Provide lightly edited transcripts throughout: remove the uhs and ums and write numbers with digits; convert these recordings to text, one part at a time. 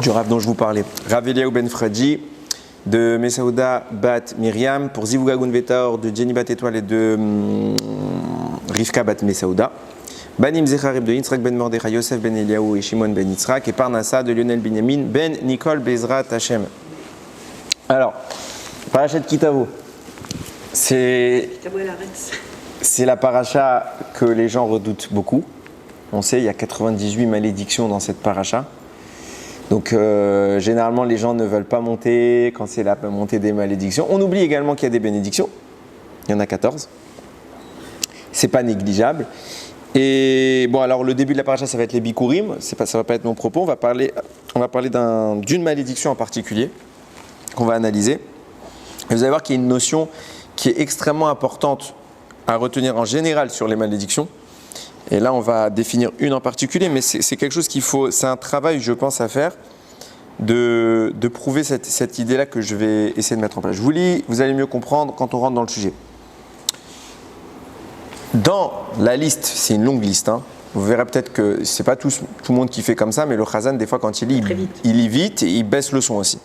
du Rav dont je vous parlais. Rav Eliaou ben Fradi, de Mesaouda bat Myriam, pour Zivuga Gunvetaor, de Jenny bat Étoile et de Rivka bat Mesaouda. Banim Zecharib de Yitzhak ben Mordechai, Yosef ben Eliaou et Shimon ben Yitzhak, et Parnassa de Lionel Binyamin ben Nicole Bezrat Hashem. Alors, Parashat Kitavo, c'est la paracha que les gens redoutent beaucoup. On sait, il y a 98 malédictions dans cette paracha. Donc, généralement, les gens ne veulent pas monter quand c'est la montée des malédictions. On oublie également qu'il y a des bénédictions. Il y en a 14. C'est pas négligeable. Et bon, alors le début de la paracha, ça va être les bikurim. Ça va pas être mon propos. On va parler d'une malédiction en particulier qu'on va analyser. Et vous allez voir qu'il y a une notion qui est extrêmement importante à retenir en général sur les malédictions. Et là, on va définir une en particulier, mais c'est quelque chose c'est un travail, je pense, à faire, de prouver cette idée-là que je vais essayer de mettre en place. Je vous lis, vous allez mieux comprendre quand on rentre dans le sujet. Dans la liste, c'est une longue liste, hein. Vous verrez peut-être que c'est pas tout le monde qui fait comme ça, mais le Chazan, des fois, quand il lit vite et il baisse le son aussi.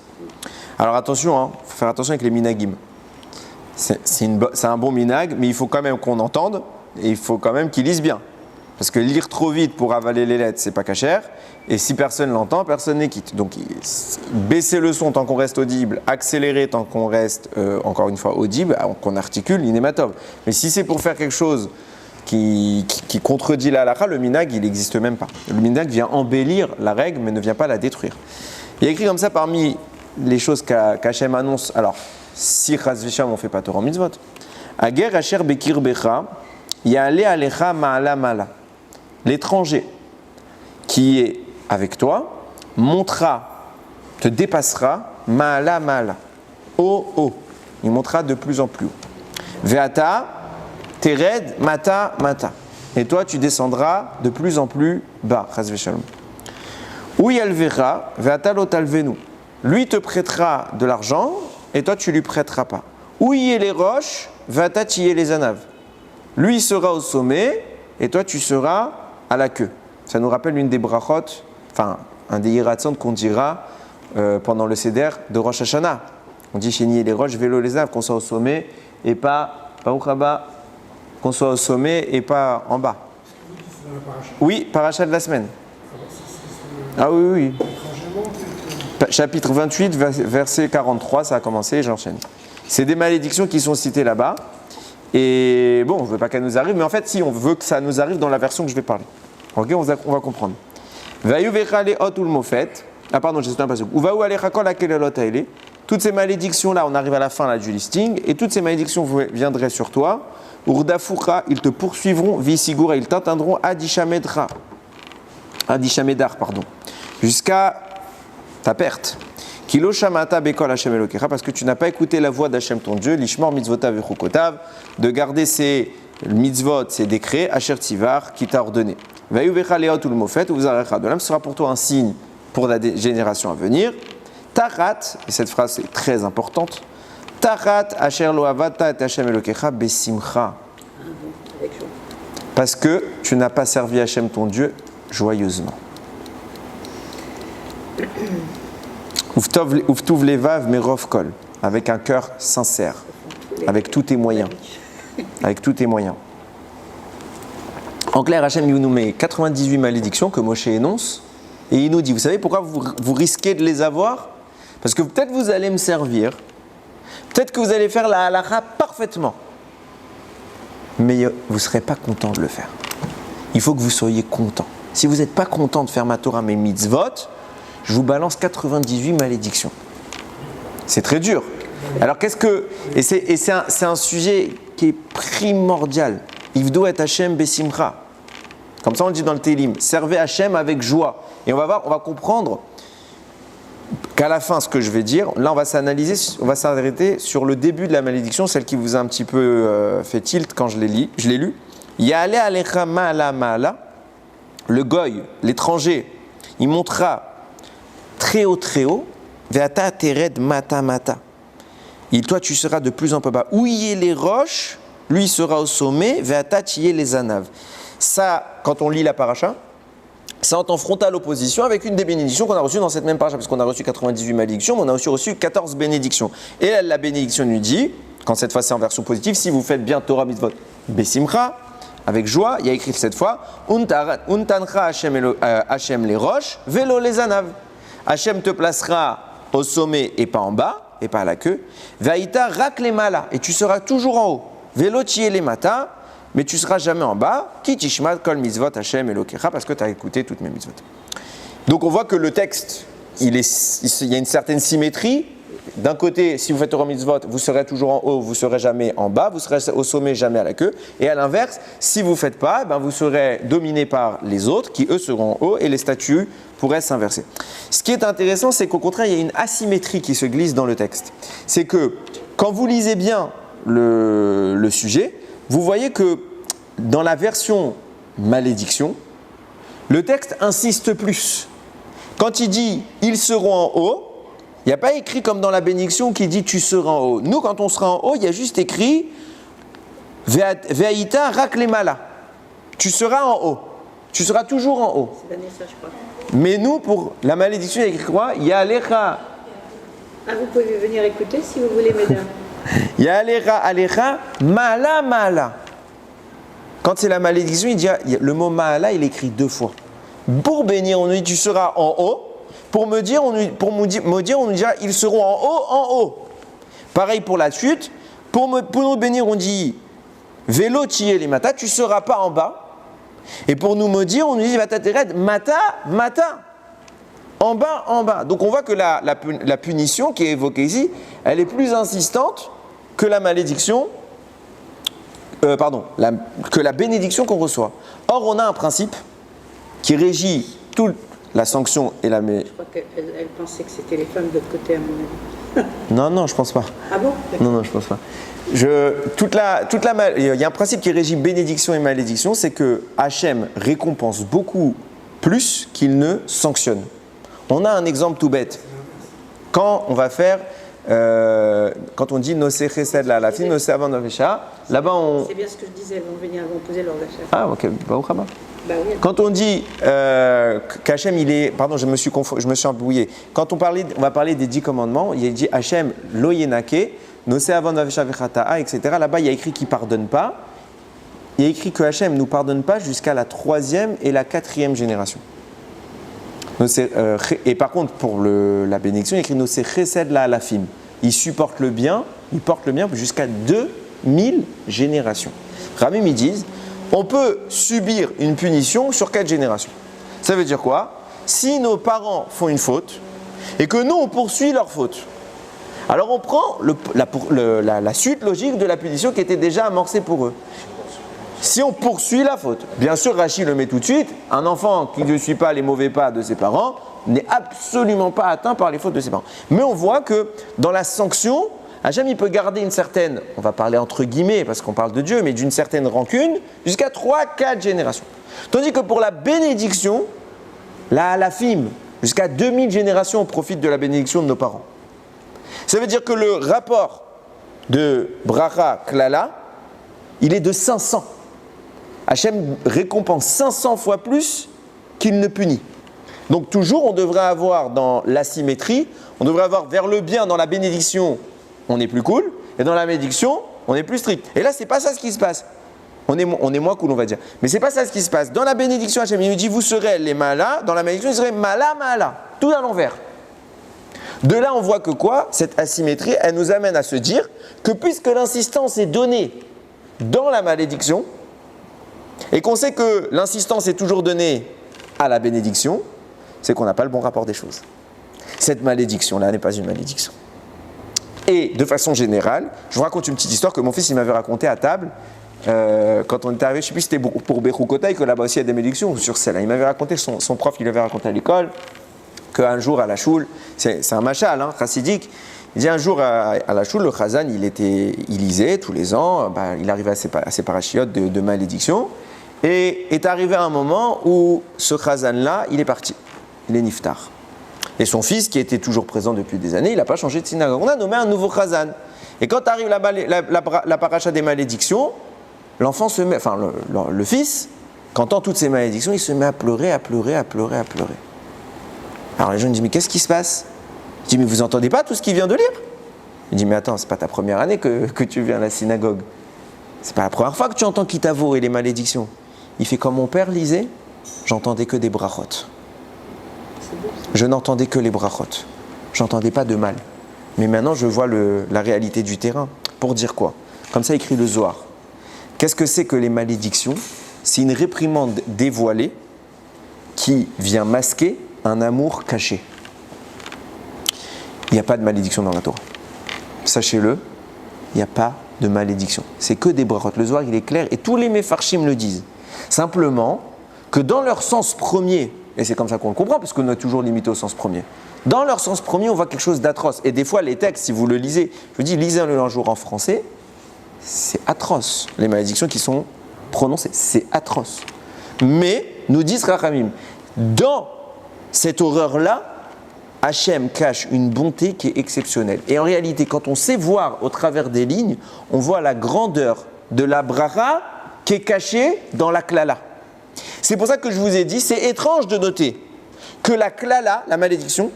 Alors attention, hein, faut faire attention avec les minagim. C'est un bon minag, mais il faut quand même qu'on entende et il faut quand même qu'il lise bien. Parce que lire trop vite pour avaler les lettres, c'est pas cachère. Et si personne l'entend, personne n'est quitte. Donc baisser le son tant qu'on reste audible, accélérer tant qu'on reste, encore une fois, audible, qu'on articule, l'inématome. Mais si c'est pour faire quelque chose qui contredit la halakha, le minag, il n'existe même pas. Le minag vient embellir la règle, mais ne vient pas la détruire. Il y a écrit comme ça parmi les choses qu'Hachem annonce. Alors, si Chas Vesham on fait pas Torah mitzvot. Ager asher bekir becha, ya'ale alecha ma'ala ma'ala. L'étranger qui est avec toi montera, te dépassera, ma'ala ma'ala, haut. Il montera de plus en plus haut. Ve'ata, tered, mata. Et toi, tu descendras de plus en plus bas. Chas v'shalom. Ou yalvera, ve'ata lo talvenu. Lui te prêtera de l'argent et toi, tu lui prêteras pas. Ou y est les roches, ve'ata t'y les anaves. Lui sera au sommet et toi, tu seras à la queue. Ça nous rappelle une des brachot, enfin un des yiratzon qu'on dira pendant le seder de Rosh Hashanah. On dit chez les roches, vélo les anaves, qu'on soit au sommet et pas au rabat, qu'on soit au sommet et pas en bas. Oui, paracha de la semaine. Ah oui. Chapitre 28, verset 43, ça a commencé, j'enchaîne. C'est des malédictions qui sont citées là-bas. Et bon, on ne veut pas qu'elle nous arrive, mais en fait, si, on veut que ça nous arrive dans la version que je vais parler. Ok, on va comprendre. Ah pardon, j'ai sauté un passage. Toutes ces malédictions-là, on arrive à la fin là, du listing, et toutes ces malédictions viendraient sur toi. Urdafoura, ils te poursuivront, Visigura, ils t'atteindront, Adishamedar, pardon, jusqu'à ta perte. Kilo shamata bekol Hashem Elokecha, parce que tu n'as pas écouté la voix d'Hachem ton Dieu, lishmor mitzvotav vechukotav, de garder ses mitzvot, ses décrets, asher tzivar, qui t'a ordonné. Vayuvecha leot ul mofet, ou zarecha de l'âme, sera pour toi un signe pour la génération à venir. Tarat, et cette phrase est très importante, Tarat asher lo avata et Hashem Elokecha besimcha, parce que tu n'as pas servi Hachem ton Dieu joyeusement. Uftuv levav merov kol, avec un cœur sincère, avec tous tes moyens. En clair, Hachem nous met 98 malédictions que Moshe énonce, et il nous dit, vous savez pourquoi vous risquez de les avoir? Parce que peut-être vous allez me servir, peut-être que vous allez faire la halakha parfaitement, mais vous ne serez pas content de le faire. Il faut que vous soyez content. Si vous n'êtes pas content de faire ma Torah, mes mitzvot, je vous balance 98 malédictions. C'est très dur. Alors c'est un sujet qui est primordial. Ivdo et Hashem besimcha. Comme ça on le dit dans le Télim. Servez Hashem avec joie. Et on va comprendre qu'à la fin, ce que je vais dire, là on va s'arrêter sur le début de la malédiction, celle qui vous a un petit peu fait tilt quand je l'ai lu. Ya'ale alecha ma'ala ma'ala. Le goy, l'étranger, il montera très haut, ve'ata tered mata. Et toi, tu seras de plus en plus bas. Où y est les roches, lui sera au sommet, ve'ata t'y est les anaves. Ça, quand on lit la paracha, ça entre en frontale opposition avec une des bénédictions qu'on a reçues dans cette même paracha, parce qu'on a reçu 98 malédictions, mais on a aussi reçu 14 bénédictions. Et la bénédiction nous dit, quand cette fois c'est en version positive, si vous faites bien Torah mitzvot besimcha, avec joie, il y a écrit cette fois, untancha Hashem les roches, velo les anav. Hashem te placera au sommet et pas en bas, et pas à la queue. Vaïta rak les mala, et tu seras toujours en haut. Velo tiye les mata, mais tu ne seras jamais en bas. Ki tishmat kol mitzvot Hashem elokecha, parce que tu as écouté toutes mes mitzvot. Donc on voit que le texte, il y a une certaine symétrie. D'un côté, si vous faites Torah mitzvot, vous serez toujours en haut, vous ne serez jamais en bas, vous serez au sommet, jamais à la queue. Et à l'inverse, si vous ne faites pas, vous serez dominé par les autres, qui eux seront en haut, et les statuts pourraient s'inverser. Ce qui est intéressant, c'est qu'au contraire, il y a une asymétrie qui se glisse dans le texte. C'est que quand vous lisez bien le sujet, vous voyez que dans la version malédiction, le texte insiste plus. Quand il dit « ils seront en haut », il n'y a pas écrit comme dans la bénédiction qui dit « tu seras en haut ». Nous, quand on sera en haut, il y a juste écrit « ve'aïta rak lemala ». Tu seras en haut. Tu seras toujours en haut. C'est donné ça, je crois. Mais nous, pour la malédiction, il y a écrit quoi ? « Ya'alecha ». Ah, vous pouvez venir écouter si vous voulez, mesdames. « Ya'alecha alecha mala mala ». Quand c'est la malédiction, le mot ma'ala, il est écrit 2 fois. Pour bénir, on nous dit tu seras en haut. Pour me dire, on nous dira ils seront en haut, en haut. Pareil pour la suite. Pour nous bénir, on dit vélo tiye les mata, tu ne seras pas en bas. Et pour nous maudire, on nous dit mata tered, mata, mata. En bas, en bas. Donc on voit que la punition qui est évoquée ici, elle est plus insistante que la malédiction. Que la bénédiction qu'on reçoit. Or, on a un principe qui régit toute la sanction et la... Je crois qu'elle pensait que c'était les femmes de l'autre côté, à mon avis. Non, je pense pas. Ah bon ? Non, je pense pas. Il y a un principe qui régit bénédiction et malédiction, c'est que Hachem récompense beaucoup plus qu'il ne sanctionne. On a un exemple tout bête. Quand on va faire... quand on dit Nosé Chesed la fin, Nosé avant Novesha, là-bas on. C'est bien ce que je disais, elles vont venir, elles vont poser leur d'achat. Ah, ok, bah, oui. Quand on dit qu'Hachem il est. Pardon, je me suis embrouillé. Quand on va parler des 10 commandements, il y a dit Hachem lo yenake, Nosé avant Novesha vechata'a, etc. Là-bas il y a écrit qu'il ne pardonne pas. Il y a écrit que Hachem ne nous pardonne pas jusqu'à la 3e et la 4e génération. Et par contre, pour la bénédiction, il écrit Nosé Chesed la alafim. Il supporte le bien, il porte le bien jusqu'à 2000 générations. Ramim, ils disent, on peut subir une punition sur 4 générations. Ça veut dire quoi ? Si nos parents font une faute et que nous, on poursuit leur faute, alors on prend la suite logique de la punition qui était déjà amorcée pour eux. Si on poursuit la faute, bien sûr Rachid le met tout de suite, un enfant qui ne suit pas les mauvais pas de ses parents n'est absolument pas atteint par les fautes de ses parents. Mais on voit que dans la sanction, Hachem il peut garder une certaine, on va parler entre guillemets parce qu'on parle de Dieu, mais d'une certaine rancune jusqu'à 3-4 générations. Tandis que pour la bénédiction, la halafim, jusqu'à 2000 générations on profite de la bénédiction de nos parents. Ça veut dire que le rapport de bracha klala, il est de 500. Hachem récompense 500 fois plus qu'il ne punit. Donc toujours, on devrait avoir dans l'asymétrie, on devrait avoir vers le bien dans la bénédiction, on est plus cool, et dans la malédiction, on est plus strict. Et là, c'est pas ça ce qui se passe. On est moins cool, on va dire. Mais c'est pas ça ce qui se passe. Dans la bénédiction, Hachem, il nous dit, vous serez les malas, dans la malédiction, il serait mala, tout à l'envers. De là, on voit que quoi ? Cette asymétrie, elle nous amène à se dire que puisque l'insistance est donnée dans la malédiction, et qu'on sait que l'insistance est toujours donnée à la bénédiction, c'est qu'on n'a pas le bon rapport des choses. Cette malédiction-là n'est pas une malédiction. Et de façon générale, je vous raconte une petite histoire que mon fils il m'avait racontée à table. Quand on était arrivé, je ne sais plus si c'était pour Bechukotai, que là-bas aussi il y a des malédictions, ou sur celle-là. Il m'avait raconté, son prof, il lui avait raconté à l'école, qu'un jour à la choule, c'est un machal, chassidique, il dit un jour à la choule, le chazan, il lisait tous les ans, il arrivait à ses parachiotes de malédiction, et est arrivé un moment où ce chazan-là, il est parti, il est niftar. Et son fils, qui était toujours présent depuis des années, il n'a pas changé de synagogue. On a nommé un nouveau chazan. Et quand arrive la paracha des malédictions, l'enfant se met, le fils Quand entend toutes ces malédictions, il se met à pleurer, à pleurer, à pleurer, à pleurer. Alors les gens disent, mais qu'est-ce qui se passe? Je dis, mais vous entendez pas tout ce qu'il vient de lire? Il dit, mais attends, c'est pas ta première année que tu viens à la synagogue. C'est pas la première fois que tu entends Kitavo et les malédictions. Il fait comme mon père lisait, j'entendais que des brachot. Je n'entendais que les brachot. J'entendais pas de mal. Mais maintenant, je vois la réalité du terrain. Pour dire quoi? Comme ça écrit le Zohar. Qu'est-ce que c'est que les malédictions? C'est une réprimande dévoilée qui vient masquer un amour caché. Il n'y a pas de malédiction dans la Torah. Sachez-le, il n'y a pas de malédiction. C'est que des brachot. Le Zohar, il est clair et tous les Mefarshim le disent. Simplement que dans leur sens premier, et c'est comme ça qu'on le comprend, parce qu'on est toujours limité au sens premier, dans leur sens premier, on voit quelque chose d'atroce. Et des fois, les textes, si vous le lisez, je vous dis, lisez-le un jour en français, c'est atroce. Les malédictions qui sont prononcées, c'est atroce. Mais, nous disent Rachamim, dans cette horreur-là, Hachem cache une bonté qui est exceptionnelle. Et en réalité, quand on sait voir au travers des lignes, on voit la grandeur de la bracha qui est cachée dans la klala. C'est pour ça que je vous ai dit, c'est étrange de noter que la klala, la malédiction,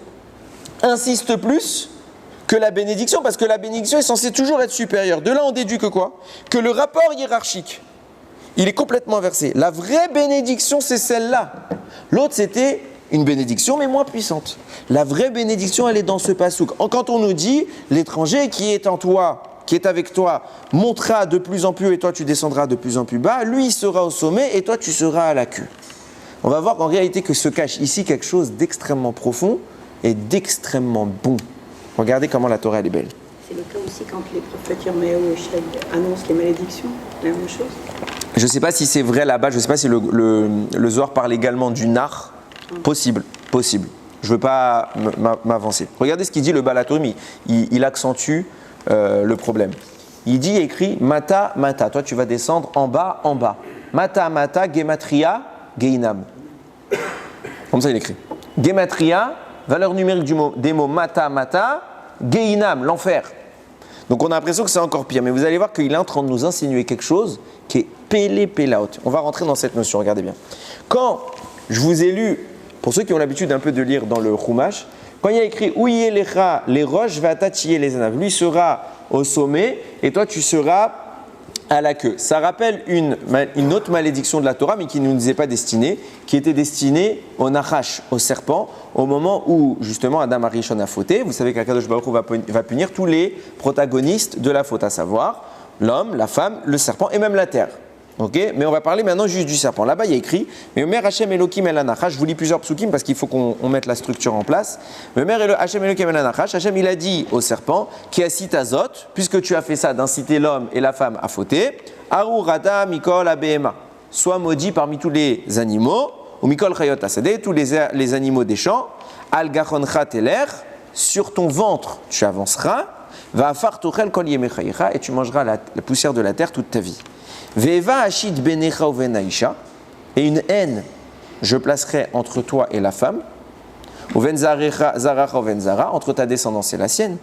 insiste plus que la bénédiction, parce que la bénédiction est censée toujours être supérieure. De là, on déduit que quoi? Que le rapport hiérarchique, il est complètement inversé. La vraie bénédiction, c'est celle-là. L'autre, c'était une bénédiction, mais moins puissante. La vraie bénédiction, elle est dans ce pasouk. Quand on nous dit, l'étranger qui est en toi, qui est avec toi, montera de plus en plus et toi, tu descendras de plus en plus bas, lui, il sera au sommet et toi, tu seras à la queue. On va voir qu'en réalité, que se cache ici quelque chose d'extrêmement profond et d'extrêmement bon. Regardez comment la Torah elle est belle. C'est le cas aussi quand les prophètes Yirmiyahu et Shai annoncent les malédictions, la même chose. Je ne sais pas si c'est vrai là-bas, je ne sais pas si le Zohar parle également du nar. Possible. Je ne veux pas m'avancer. Regardez ce qu'il dit le Baal HaTurim, il accentue le problème. Il dit, écrit, Mata, Mata, toi tu vas descendre en bas. Mata, Mata, Gematria, Geinam. Comme ça il écrit. Gematria, valeur numérique des mots Mata, Mata, Geinam, l'enfer. Donc on a l'impression que c'est encore pire, mais vous allez voir qu'il est en train de nous insinuer quelque chose qui est Pélé Pélaot. On va rentrer dans cette notion, regardez bien. Quand je vous ai lu, pour ceux qui ont l'habitude un peu de lire dans le Chumash, quand il y a écrit Ouye lecha les roches, va tatiller les anaves. Lui sera au sommet et toi tu seras à la queue. Ça rappelle une autre malédiction de la Torah, mais qui ne nous est pas destinée, qui était destinée au Nachash, au serpent, au moment où justement Adam Arishon a fauté. Vous savez qu'Akadosh Baruch Hu va punir tous les protagonistes de la faute, à savoir l'homme, la femme, le serpent et même la terre. Okay, mais on va parler maintenant juste du serpent. Là-bas, il y a écrit Meomer Hashem Elokim El Anachash. Je vous lis plusieurs psukim parce qu'il faut qu'on mette la structure en place. Meomer Hashem Elokim El Anachash. Hashem, il a dit au serpent qui a cité Azot, puisque tu as fait ça d'inciter l'homme et la femme à fauter, Aru Rada Mikol Abehema. Sois maudit parmi tous les animaux, ou Mikol Chayot Asadeh, tous les animaux des champs, Al Gachoncha Teler, sur ton ventre tu avanceras, Va Afar Tochel Kol Yemechayecha, et tu mangeras la poussière de la terre toute ta vie. Veva Hashid Benecha Uvenaisha, et une haine je placerai entre toi et la femme, Uven Zaracha Uven Zara, entre ta descendance et la sienne,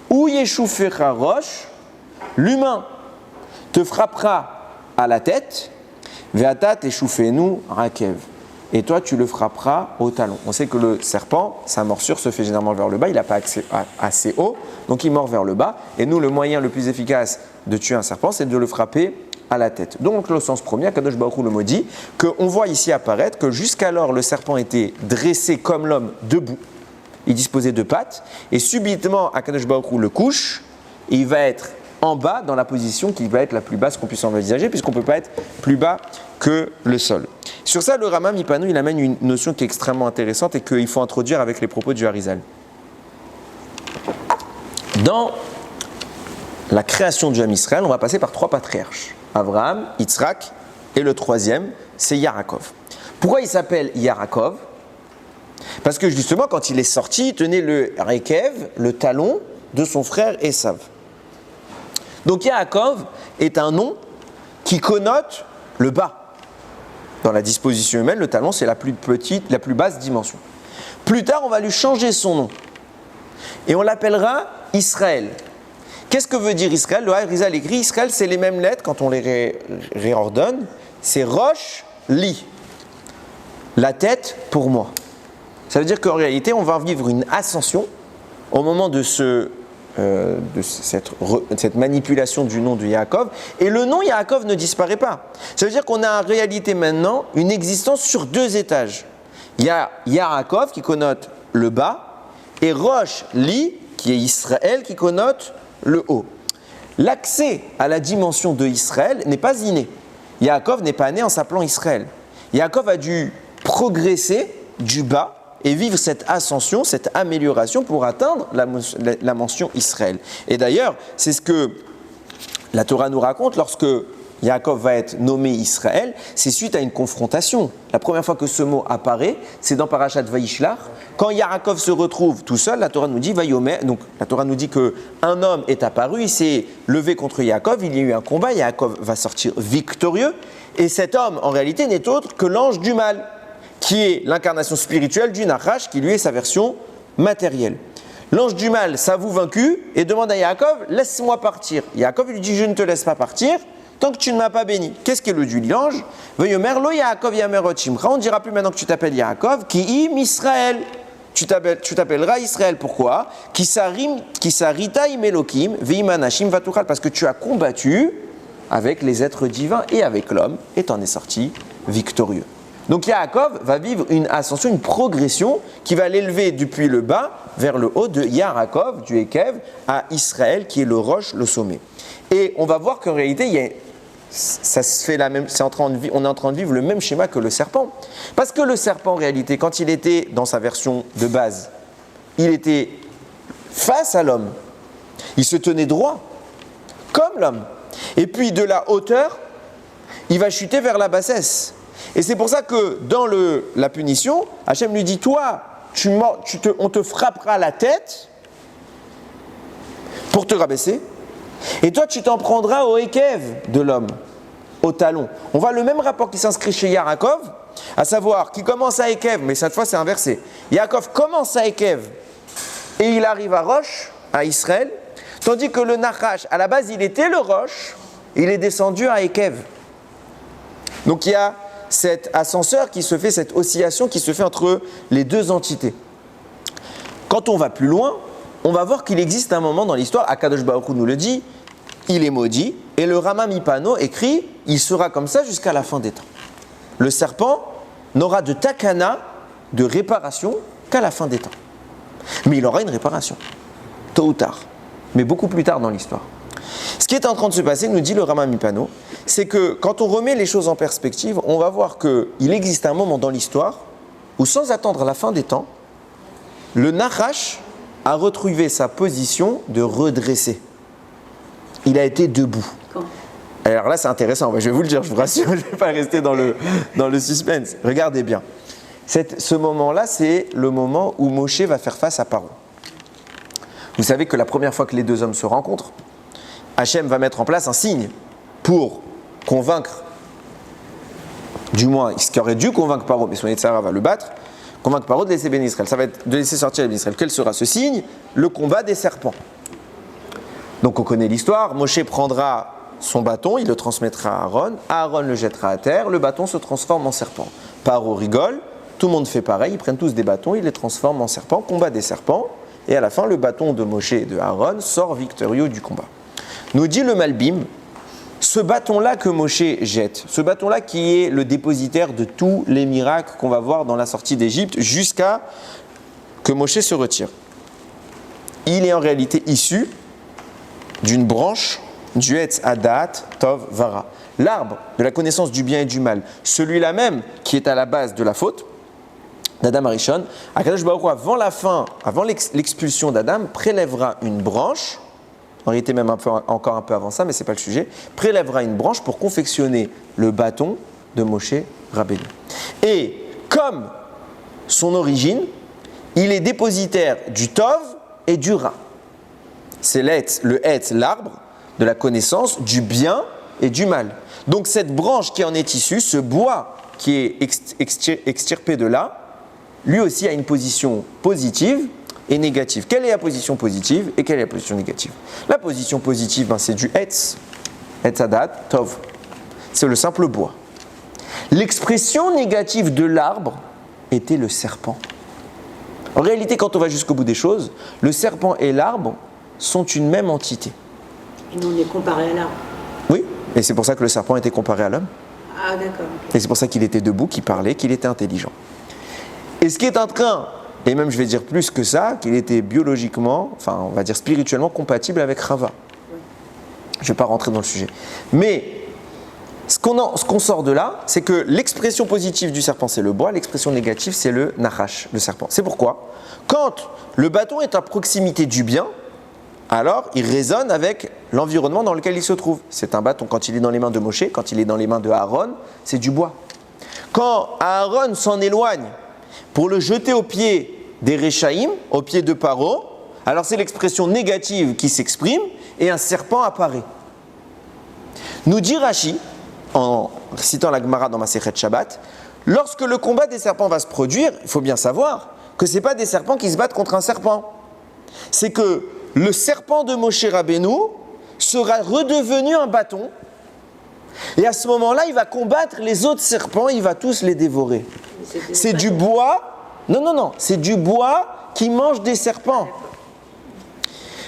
ou Yeshufecha Rosh, l'humain te frappera à la tête, Veata Teshufenu Rakev, et toi tu le frapperas au talon. On sait que le serpent, sa morsure se fait généralement vers le bas, il n'a pas accès assez haut, donc il mord vers le bas, et nous le moyen le plus efficace de tuer un serpent, c'est de le frapper à la tête. Donc le sens premier, Kadosh Baruch Hu le maudit, qu'on voit ici apparaître que jusqu'alors le serpent était dressé comme l'homme debout, il disposait de pattes, et subitement Kadosh Baruch Hu le couche, et il va être en bas dans la position qui va être la plus basse qu'on puisse envisager, puisqu'on ne peut pas être plus bas que le sol. Sur ça, le Rama Mipano, il amène une notion qui est extrêmement intéressante et qu'il faut introduire avec les propos du Harizal. Dans la création du Ham Israël, on va passer par 3 patriarches. Abraham, Yitzhak, et le troisième, c'est Yarakov. Pourquoi il s'appelle Yarakov? Parce que justement, quand il est sorti, il tenait le Rekev, le talon de son frère Esav. Donc Yarakov est un nom qui connote le bas. Dans la disposition humaine, le talon, c'est la plus petite, la plus basse dimension. Plus tard, on va lui changer son nom. Et on l'appellera Israël. Qu'est-ce que veut dire Israël? Le Harizal écrit Israël, c'est les mêmes lettres, quand on les réordonne, c'est Rosh, li. La tête pour moi. Ça veut dire qu'en réalité, on va vivre une ascension au moment de cette manipulation du nom de Yaakov. Et le nom Yaakov ne disparaît pas. Ça veut dire qu'on a en réalité maintenant une existence sur 2 étages. Il y a Yaakov qui connote le bas et Rosh Li qui est Israël qui connote le haut. L'accès à la dimension de Israël n'est pas inné. Yaakov n'est pas né en s'appelant Israël. Yaakov a dû progresser du bas et vivre cette ascension, cette amélioration pour atteindre la mention Israël. Et d'ailleurs, c'est ce que la Torah nous raconte lorsque Yaakov va être nommé Israël, c'est suite à une confrontation. La première fois que ce mot apparaît, c'est dans Parashat Vayishlach. Quand Yaakov se retrouve tout seul, la Torah nous dit Vayomer, donc la Torah nous dit qu'un homme est apparu, il s'est levé contre Yaakov, il y a eu un combat, Yaakov va sortir victorieux, et cet homme, en réalité, n'est autre que l'ange du mal, qui est l'incarnation spirituelle du Nachash, qui lui est sa version matérielle. L'ange du mal s'avoue vaincu et demande à Yaakov, laisse-moi partir. Yaakov lui dit, je ne te laisse pas partir tant que tu ne m'as pas béni. Qu'est-ce qu'est le dit l'ange? Vayomer lo Yaakov yamerot shimcha. On ne dira plus maintenant que tu t'appelles Yaakov, ki im Israël. Tu t'appelleras Israël. Pourquoi? Ki sarita im Elokim, ve'im anashim vatuchal. Parce que tu as combattu avec les êtres divins et avec l'homme, et t'en es sorti victorieux. Donc Yaakov va vivre une ascension, une progression qui va l'élever depuis le bas vers le haut de Yaakov, du Ekev, à Israël, qui est le roche, le sommet. Et on va voir qu'en réalité, ça se fait la même, on est en train de vivre le même schéma que le serpent. Parce que le serpent, en réalité, quand il était dans sa version de base, il était face à l'homme. Il se tenait droit, comme l'homme. Et puis de la hauteur, il va chuter vers la bassesse. Et c'est pour ça que dans la punition, Hachem lui dit, toi, on te frappera la tête pour te rabaisser, et toi tu t'en prendras au Ekev de l'homme, au talon. On voit le même rapport qui s'inscrit chez Yaakov, à savoir qui commence à Ekev, mais cette fois c'est inversé. Yaakov commence à Ekev et il arrive à Rosh, à Israël, tandis que le Nachash, à la base il était le Rosh, il est descendu à Ekev. Donc il y a cet ascenseur qui se fait, cette oscillation qui se fait entre les 2 entités. Quand on va plus loin, on va voir qu'il existe un moment dans l'histoire, Akadosh Baruch Hu nous le dit, il est maudit, et le Rama Mipano écrit, il sera comme ça jusqu'à la fin des temps. Le serpent n'aura de takana, de réparation, qu'à la fin des temps. Mais il aura une réparation, tôt ou tard, mais beaucoup plus tard dans l'histoire. Ce qui est en train de se passer, nous dit le Rama Mipano, c'est que quand on remet les choses en perspective, on va voir qu'il existe un moment dans l'histoire où, sans attendre la fin des temps, le Nachash a retrouvé sa position de redresser. Il a été debout. Quand? Alors là, c'est intéressant, je vais vous le dire, je vous rassure, je ne vais pas rester dans le suspense. Regardez bien. Ce moment-là, c'est le moment où Moshe va faire face à Paro. Vous savez que la première fois que les 2 hommes se rencontrent, Hachem va mettre en place un signe pour convaincre, du moins ce qui aurait dû convaincre Paro, mais son Yetzirah va le battre, convaincre Paro de laisser bénir Israël. Ça va être de laisser sortir les bénir Israël. Quel sera ce signe? Le combat des serpents. Donc on connaît l'histoire, Moshe prendra son bâton, il le transmettra à Aaron, Aaron le jettera à terre, le bâton se transforme en serpent. Paro rigole, tout le monde fait pareil, ils prennent tous des bâtons, ils les transforment en serpents, combat des serpents, et à la fin le bâton de Moshe et de Aaron sort victorieux du combat. Nous dit le Malbim, ce bâton-là que Moshe jette, ce bâton-là qui est le dépositaire de tous les miracles qu'on va voir dans la sortie d'Égypte jusqu'à que Moshe se retire. Il est en réalité issu d'une branche du Etz Hadat Tov Vara, l'arbre de la connaissance du bien et du mal, celui-là même qui est à la base de la faute d'Adam Arishon. Akadosh Baruch Hu, avant l'expulsion d'Adam, prélèvera une branche. En réalité même encore un peu avant ça, mais ce n'est pas le sujet, prélèvera une branche pour confectionner le bâton de Moshe Rabbeinu. Et comme son origine, il est dépositaire du Tov et du Ra. C'est le Het, l'arbre de la connaissance du bien et du mal. Donc cette branche qui en est issue, ce bois qui est extirpé de là, lui aussi a une position positive et négative. Quelle est la position positive et quelle est la position négative? La position positive, c'est du Etz Hadat Tov. C'est le simple bois. L'expression négative de l'arbre était le serpent. En réalité, quand on va jusqu'au bout des choses, le serpent et l'arbre sont une même entité. Et nous, on est comparé à l'arbre. Oui, et c'est pour ça que le serpent était comparé à l'homme. Ah, d'accord. Okay. Et c'est pour ça qu'il était debout, qu'il parlait, qu'il était intelligent. Et ce qui est en train, et même je vais dire plus que ça, qu'il était biologiquement, enfin on va dire spirituellement compatible avec Rava. Oui. Je ne vais pas rentrer dans le sujet. Mais ce qu'on sort de là, c'est que l'expression positive du serpent, c'est le bois, l'expression négative, c'est le nachash, le serpent. C'est pourquoi, quand le bâton est à proximité du bien, alors il résonne avec l'environnement dans lequel il se trouve. C'est un bâton, quand il est dans les mains de Moshe, quand il est dans les mains de Aaron, c'est du bois. Quand Aaron s'en éloigne pour le jeter aux pieds des Réchaïm, aux pieds de Paro, alors c'est l'expression négative qui s'exprime et un serpent apparaît. Nous dit Rashi, en citant la Gemara dans Masechet Shabbat, lorsque le combat des serpents va se produire, il faut bien savoir que ce n'est pas des serpents qui se battent contre un serpent. C'est que le serpent de Moshe Rabbeinu sera redevenu un bâton et à ce moment-là, il va combattre les autres serpents, il va tous les dévorer. C'est du bois, non, c'est du bois qui mange des serpents.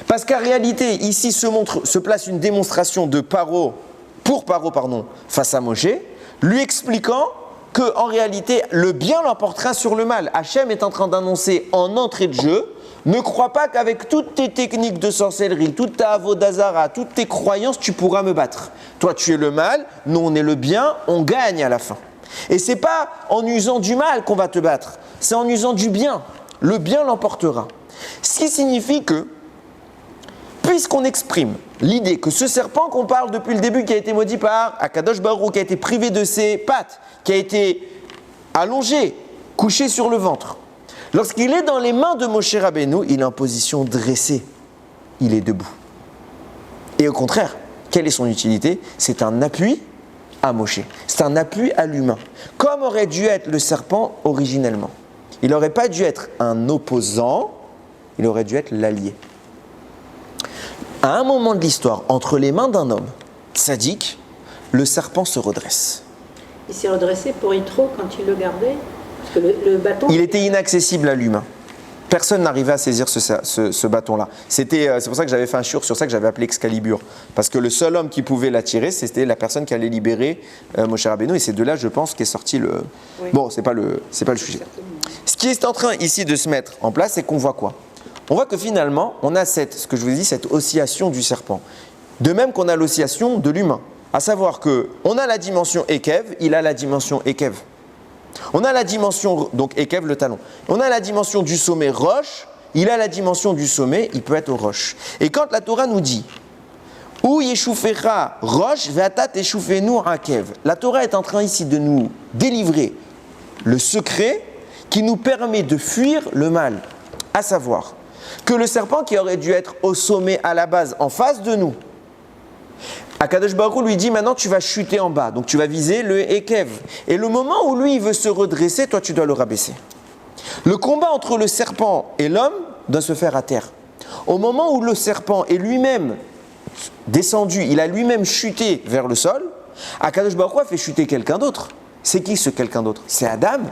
Parce qu'en réalité, ici se place une démonstration de Paro, face à Moshe, lui expliquant qu'en réalité, le bien l'emportera sur le mal. Hachem est en train d'annoncer en entrée de jeu, ne crois pas qu'avec toutes tes techniques de sorcellerie, toute ta avodazara, toutes tes croyances, tu pourras me battre. Toi, tu es le mal, nous, on est le bien, on gagne à la fin. Et c'est pas en usant du mal qu'on va te battre, c'est en usant du bien. Le bien l'emportera. Ce qui signifie que, puisqu'on exprime l'idée que ce serpent qu'on parle depuis le début, qui a été maudit par Akadosh Baruch Hu, qui a été privé de ses pattes, qui a été allongé, couché sur le ventre, lorsqu'il est dans les mains de Moshe Rabbeinu, il est en position dressée, il est debout. Et au contraire, quelle est son utilité ? C'est un appui à Moshe, c'est un appui à l'humain, comme aurait dû être le serpent originellement. Il n'aurait pas dû être un opposant, il aurait dû être l'allié. À un moment de l'histoire, entre les mains d'un homme tzaddik, le serpent se redresse. Il s'est redressé pour Yitro quand il le gardait, parce que le bâton... Il était inaccessible à l'humain. Personne n'arrivait à saisir ce bâton-là. C'est pour ça que j'avais fait un shiur sur ça, que j'avais appelé Excalibur. Parce que le seul homme qui pouvait l'attirer, c'était la personne qui allait libérer Moshe Rabbeinu. Et c'est de là, je pense, qu'est sorti le... Oui. Bon, c'est pas le sujet. Ce qui est en train ici de se mettre en place, c'est qu'on voit quoi ? On voit que finalement, on a ce que je vous ai dit, cette oscillation du serpent. De même qu'on a l'oscillation de l'humain. À savoir qu'on a la dimension Ekev, il a la dimension Ekev. On a la dimension, donc Ekev, le talon. On a la dimension du sommet roche, il a la dimension du sommet, il peut être au roche. Et quand la Torah nous dit Ou yeshufecha roche, ve'ata teshufenu akev. La Torah est en train ici de nous délivrer le secret qui nous permet de fuir le mal. À savoir que le serpent qui aurait dû être au sommet à la base, en face de nous, Akadosh Baruch Hu lui dit maintenant tu vas chuter en bas, donc tu vas viser le Ekev. Et le moment où lui il veut se redresser, toi tu dois le rabaisser. Le combat entre le serpent et l'homme doit se faire à terre. Au moment où le serpent est lui-même descendu, il a lui-même chuté vers le sol, Akadosh Baruch Hu a fait chuter quelqu'un d'autre. C'est qui ce quelqu'un d'autre ? C'est Adam.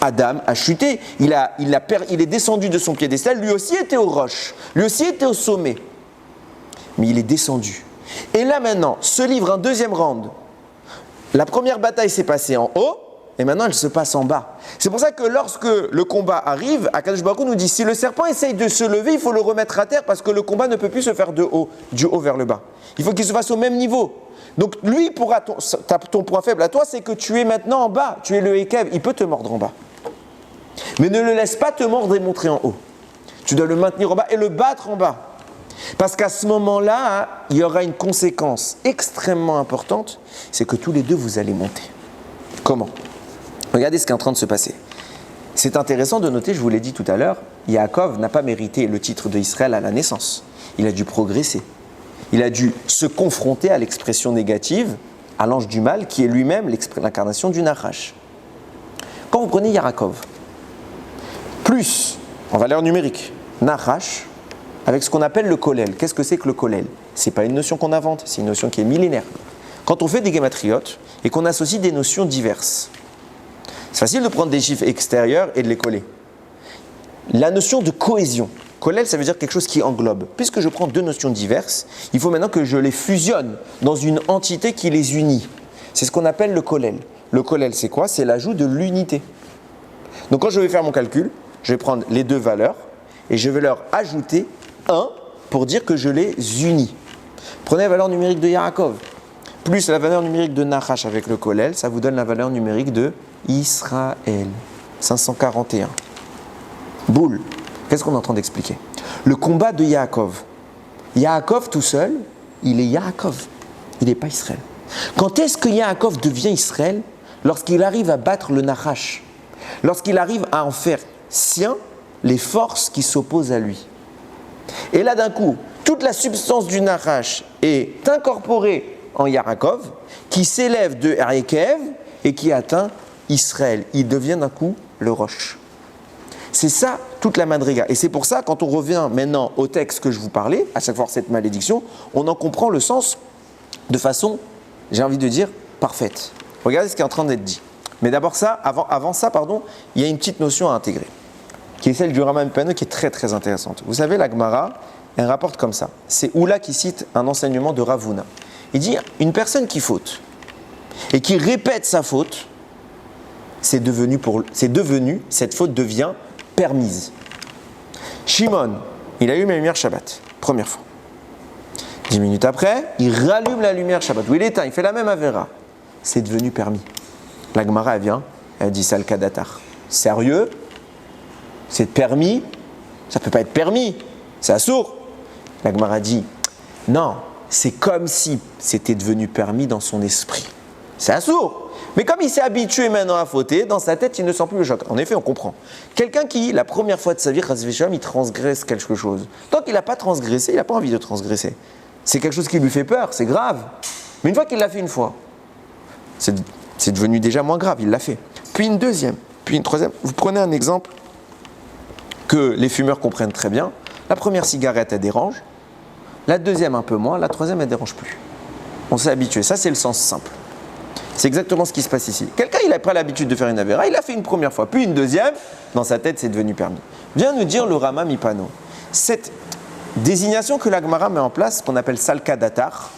Adam a chuté, il est descendu de son piédestal, lui aussi était aux roches, lui aussi était au sommet. Mais il est descendu. Et là maintenant, se livre un deuxième round. La première bataille s'est passée en haut, et maintenant elle se passe en bas. C'est pour ça que lorsque le combat arrive, Akadosh Baruch Hu nous dit, si le serpent essaye de se lever, il faut le remettre à terre, parce que le combat ne peut plus se faire du haut vers le bas. Il faut qu'il se fasse au même niveau. Donc lui, ton point faible à toi, c'est que tu es maintenant en bas, tu es le Ekev, il peut te mordre en bas. Mais ne le laisse pas te mordre et montrer en haut. Tu dois le maintenir en bas et le battre en bas. Parce qu'à ce moment-là, il y aura une conséquence extrêmement importante, c'est que tous les deux, vous allez monter. Comment ? Regardez ce qui est en train de se passer. C'est intéressant de noter, je vous l'ai dit tout à l'heure, Yaakov n'a pas mérité le titre d'Israël à la naissance. Il a dû progresser. Il a dû se confronter à l'expression négative, à l'ange du mal, qui est lui-même l'incarnation du Nachash. Quand vous prenez Yaakov, plus, en valeur numérique, Nachash, avec ce qu'on appelle le kollel. Qu'est-ce que c'est que le kollel ? Ce n'est pas une notion qu'on invente, c'est une notion qui est millénaire. Quand on fait des gématriotes et qu'on associe des notions diverses, c'est facile de prendre des chiffres extérieurs et de les coller. La notion de cohésion, kollel, ça veut dire quelque chose qui englobe. Puisque je prends deux notions diverses, il faut maintenant que je les fusionne dans une entité qui les unit. C'est ce qu'on appelle le kollel. Le kollel, c'est quoi? C'est l'ajout de l'unité. Donc quand je vais faire mon calcul, je vais prendre les deux valeurs et je vais leur ajouter 1 pour dire que je les unis. Prenez la valeur numérique de Yaakov, plus la valeur numérique de Nachash avec le kollel, ça vous donne la valeur numérique de Israël. 541. Boule. Qu'est-ce qu'on est en train d'expliquer? Le combat de Yaakov. Yaakov tout seul, il est Yaakov. Il n'est pas Israël. Quand est-ce que Yaakov devient Israël? Lorsqu'il arrive à battre le Nachash. Lorsqu'il arrive à en faire sien les forces qui s'opposent à lui. Et là d'un coup, toute la substance du Nachash est incorporée en Yaakov, qui s'élève de Erekev et qui atteint Israël. Il devient d'un coup le roche. C'est ça toute la madriga. Et c'est pour ça, quand on revient maintenant au texte que je vous parlais, à chaque fois cette malédiction, on en comprend le sens de façon, j'ai envie de dire, parfaite. Regardez ce qui est en train d'être dit. Mais d'abord ça, avant ça, il y a une petite notion à intégrer, qui est celle du Rama MiPano, qui est très très intéressante. Vous savez, la Gemara, elle rapporte comme ça. C'est Oula qui cite un enseignement de Rav Huna. Il dit, une personne qui faute et qui répète sa faute, cette faute devient permise. Shimon, il allume la lumière Shabbat, première fois. 10 minutes après, il rallume la lumière Shabbat, ou il éteint, il fait la même avéra. C'est devenu permis. La Gemara, elle vient, elle dit Salka Datar. Sérieux? C'est permis? Ça ne peut pas être permis. C'est assourd. La Gemara dit non, c'est comme si c'était devenu permis dans son esprit. C'est assourd. Mais comme il s'est habitué maintenant à fauter, dans sa tête, il ne sent plus le choc. En effet, on comprend. Quelqu'un qui, la première fois de sa vie, il transgresse quelque chose. Tant qu'il n'a pas transgressé, il n'a pas envie de transgresser. C'est quelque chose qui lui fait peur, c'est grave. Mais une fois qu'il l'a fait une fois, c'est devenu déjà moins grave, il l'a fait. Puis une deuxième, puis une troisième. Vous prenez un exemple que les fumeurs comprennent très bien. La première cigarette, elle dérange. La deuxième, un peu moins. La troisième, elle ne dérange plus. On s'est habitué. Ça, c'est le sens simple. C'est exactement ce qui se passe ici. Quelqu'un, il a pris l'habitude de faire une avéra, il l'a fait une première fois, puis une deuxième. Dans sa tête, c'est devenu permis. Vient nous dire le Rama MiPano. Cette désignation que la Gemara met en place, qu'on appelle Salka Datar,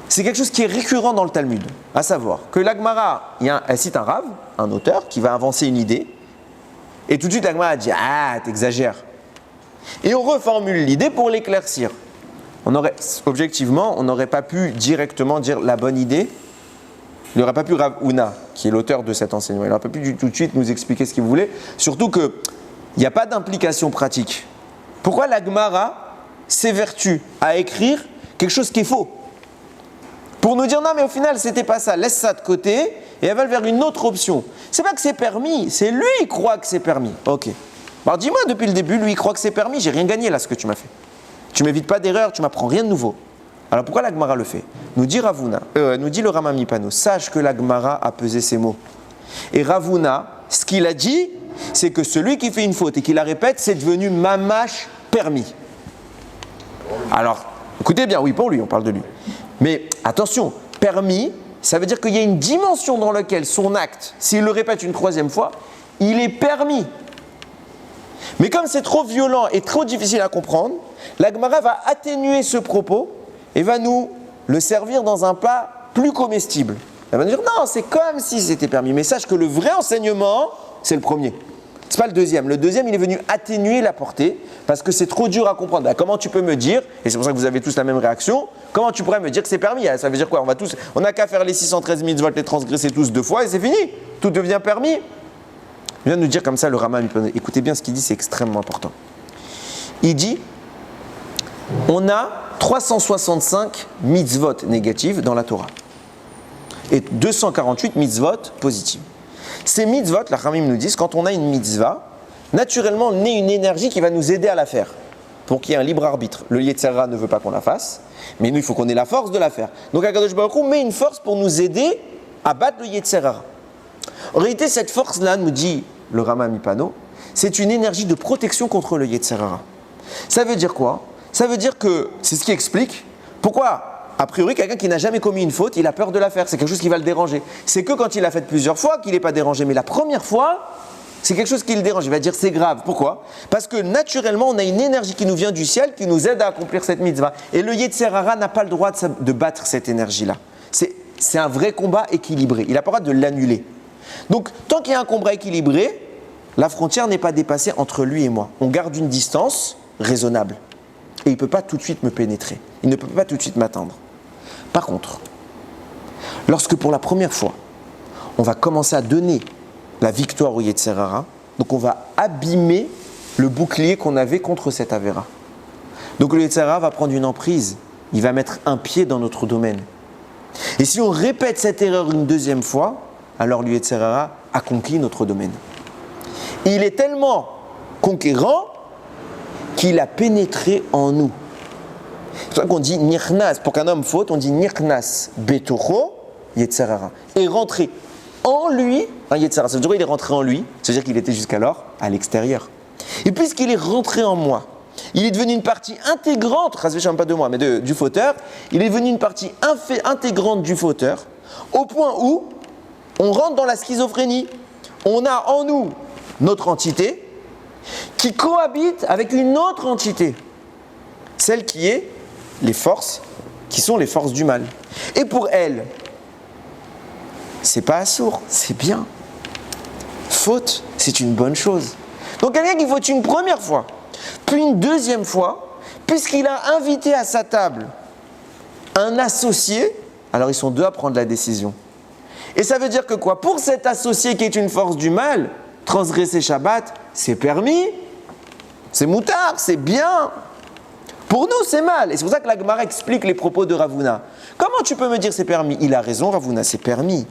c'est quelque chose qui est récurrent dans le Talmud. À savoir que la Gemara, elle cite un Rav, un auteur, qui va avancer une idée. Et tout de suite, la Gemara dit « Ah, t'exagères ». Et on reformule l'idée pour l'éclaircir. Objectivement, on n'aurait pas pu directement dire la bonne idée. Il n'aurait pas pu Rav Huna, qui est l'auteur de cet enseignement, il n'aurait pas pu tout de suite nous expliquer ce qu'il voulait. Surtout qu'il n'y a pas d'implication pratique. Pourquoi la Gemara s'évertue à écrire quelque chose qui est faux? Pour nous dire non, mais au final, c'était pas ça, laisse ça de côté et elle va vers une autre option. C'est pas que c'est permis, c'est lui qui croit que c'est permis. Ok. Alors dis-moi depuis le début, lui il croit que c'est permis, j'ai rien gagné là ce que tu m'as fait. Tu m'évites pas d'erreur, tu m'apprends rien de nouveau. Alors pourquoi la Gemara le fait? Nous dit Rav Huna, nous dit le Rama MiPano, sache que la Gemara a pesé ses mots. Et Rav Huna, ce qu'il a dit, c'est que celui qui fait une faute et qui la répète, c'est devenu mamash permis. Alors, écoutez bien, oui pour lui, on parle de lui. Mais attention, permis, ça veut dire qu'il y a une dimension dans laquelle son acte, s'il le répète une troisième fois, il est permis. Mais comme c'est trop violent et trop difficile à comprendre, la Gemara va atténuer ce propos et va nous le servir dans un plat plus comestible. Elle va nous dire non, c'est comme si c'était permis. Mais sache que le vrai enseignement, c'est le premier. C'est pas le deuxième. Le deuxième, il est venu atténuer la portée parce que c'est trop dur à comprendre. Comment tu peux me dire, et c'est pour ça que vous avez tous la même réaction, comment tu pourrais me dire que c'est permis? Ça veut dire quoi? On n'a qu'à faire les 613 mitzvot, les transgresser tous 2 fois et c'est fini. Tout devient permis. Il vient de nous dire comme ça le Rama MiPano. Écoutez bien ce qu'il dit, c'est extrêmement important. Il dit, on a 365 mitzvot négatives dans la Torah et 248 mitzvot positives. Ces mitzvot, la Chamim nous disent, quand on a une mitzvah, naturellement naît une énergie qui va nous aider à la faire pour qu'il y ait un libre arbitre. Le Yetzer Hara ne veut pas qu'on la fasse, mais nous, il faut qu'on ait la force de la faire. Donc Akadosh Baruch Hu met une force pour nous aider à battre le Yetzer Hara. En réalité, cette force-là, nous dit le Rama MiPano, c'est une énergie de protection contre le Yetzer Hara. Ça veut dire quoi? Ça veut dire que, c'est ce qui explique pourquoi a priori, quelqu'un qui n'a jamais commis une faute, il a peur de la faire. C'est quelque chose qui va le déranger. C'est que quand il l'a fait plusieurs fois qu'il n'est pas dérangé. Mais la première fois, c'est quelque chose qui le dérange. Il va dire c'est grave. Pourquoi? Parce que naturellement, on a une énergie qui nous vient du ciel, qui nous aide à accomplir cette mitzvah. Et le Yetzer Hara n'a pas le droit de battre cette énergie-là. C'est un vrai combat équilibré. Il n'a pas le droit de l'annuler. Donc, tant qu'il y a un combat équilibré, la frontière n'est pas dépassée entre lui et moi. On garde une distance raisonnable. Et il ne peut pas tout de suite me pénétrer. Il ne peut pas tout de suite m'atteindre. Par contre, lorsque pour la première fois, on va commencer à donner la victoire au Yetzer Hara, donc on va abîmer le bouclier qu'on avait contre cette Avera. Donc le Yetzer Hara va prendre une emprise, il va mettre un pied dans notre domaine. Et si on répète cette erreur une deuxième fois, alors le Yetzer Hara a conquis notre domaine. Il est tellement conquérant qu'il a pénétré en nous. C'est pour ça qu'on dit Nirnas, pour qu'un homme faute, on dit Nirnas Betocho Yetzer Hara. Et rentrer en lui, un Yetzer Hara, ça veut dire qu'il est rentré en lui, c'est-à-dire qu'il était jusqu'alors à l'extérieur. Et puisqu'il est rentré en moi, il est devenu une partie intégrante, pas de moi, mais du fauteur, il est devenu une partie intégrante du fauteur, au point où on rentre dans la schizophrénie. On a en nous notre entité qui cohabite avec une autre entité, celle qui est les forces, qui sont les forces du mal. Et pour elle, c'est pas assourd, c'est bien. Faute, c'est une bonne chose. Donc quelqu'un qui faute une première fois, puis une deuxième fois, puisqu'il a invité à sa table un associé, alors ils sont deux à prendre la décision. Et ça veut dire que quoi? Pour cet associé qui est une force du mal, transgresser Shabbat, c'est permis, c'est moutard, c'est bien. Pour nous, c'est mal. Et c'est pour ça que la Gemara explique les propos de Ravuna. Comment tu peux me dire c'est permis? Il a raison, Ravuna, c'est permis.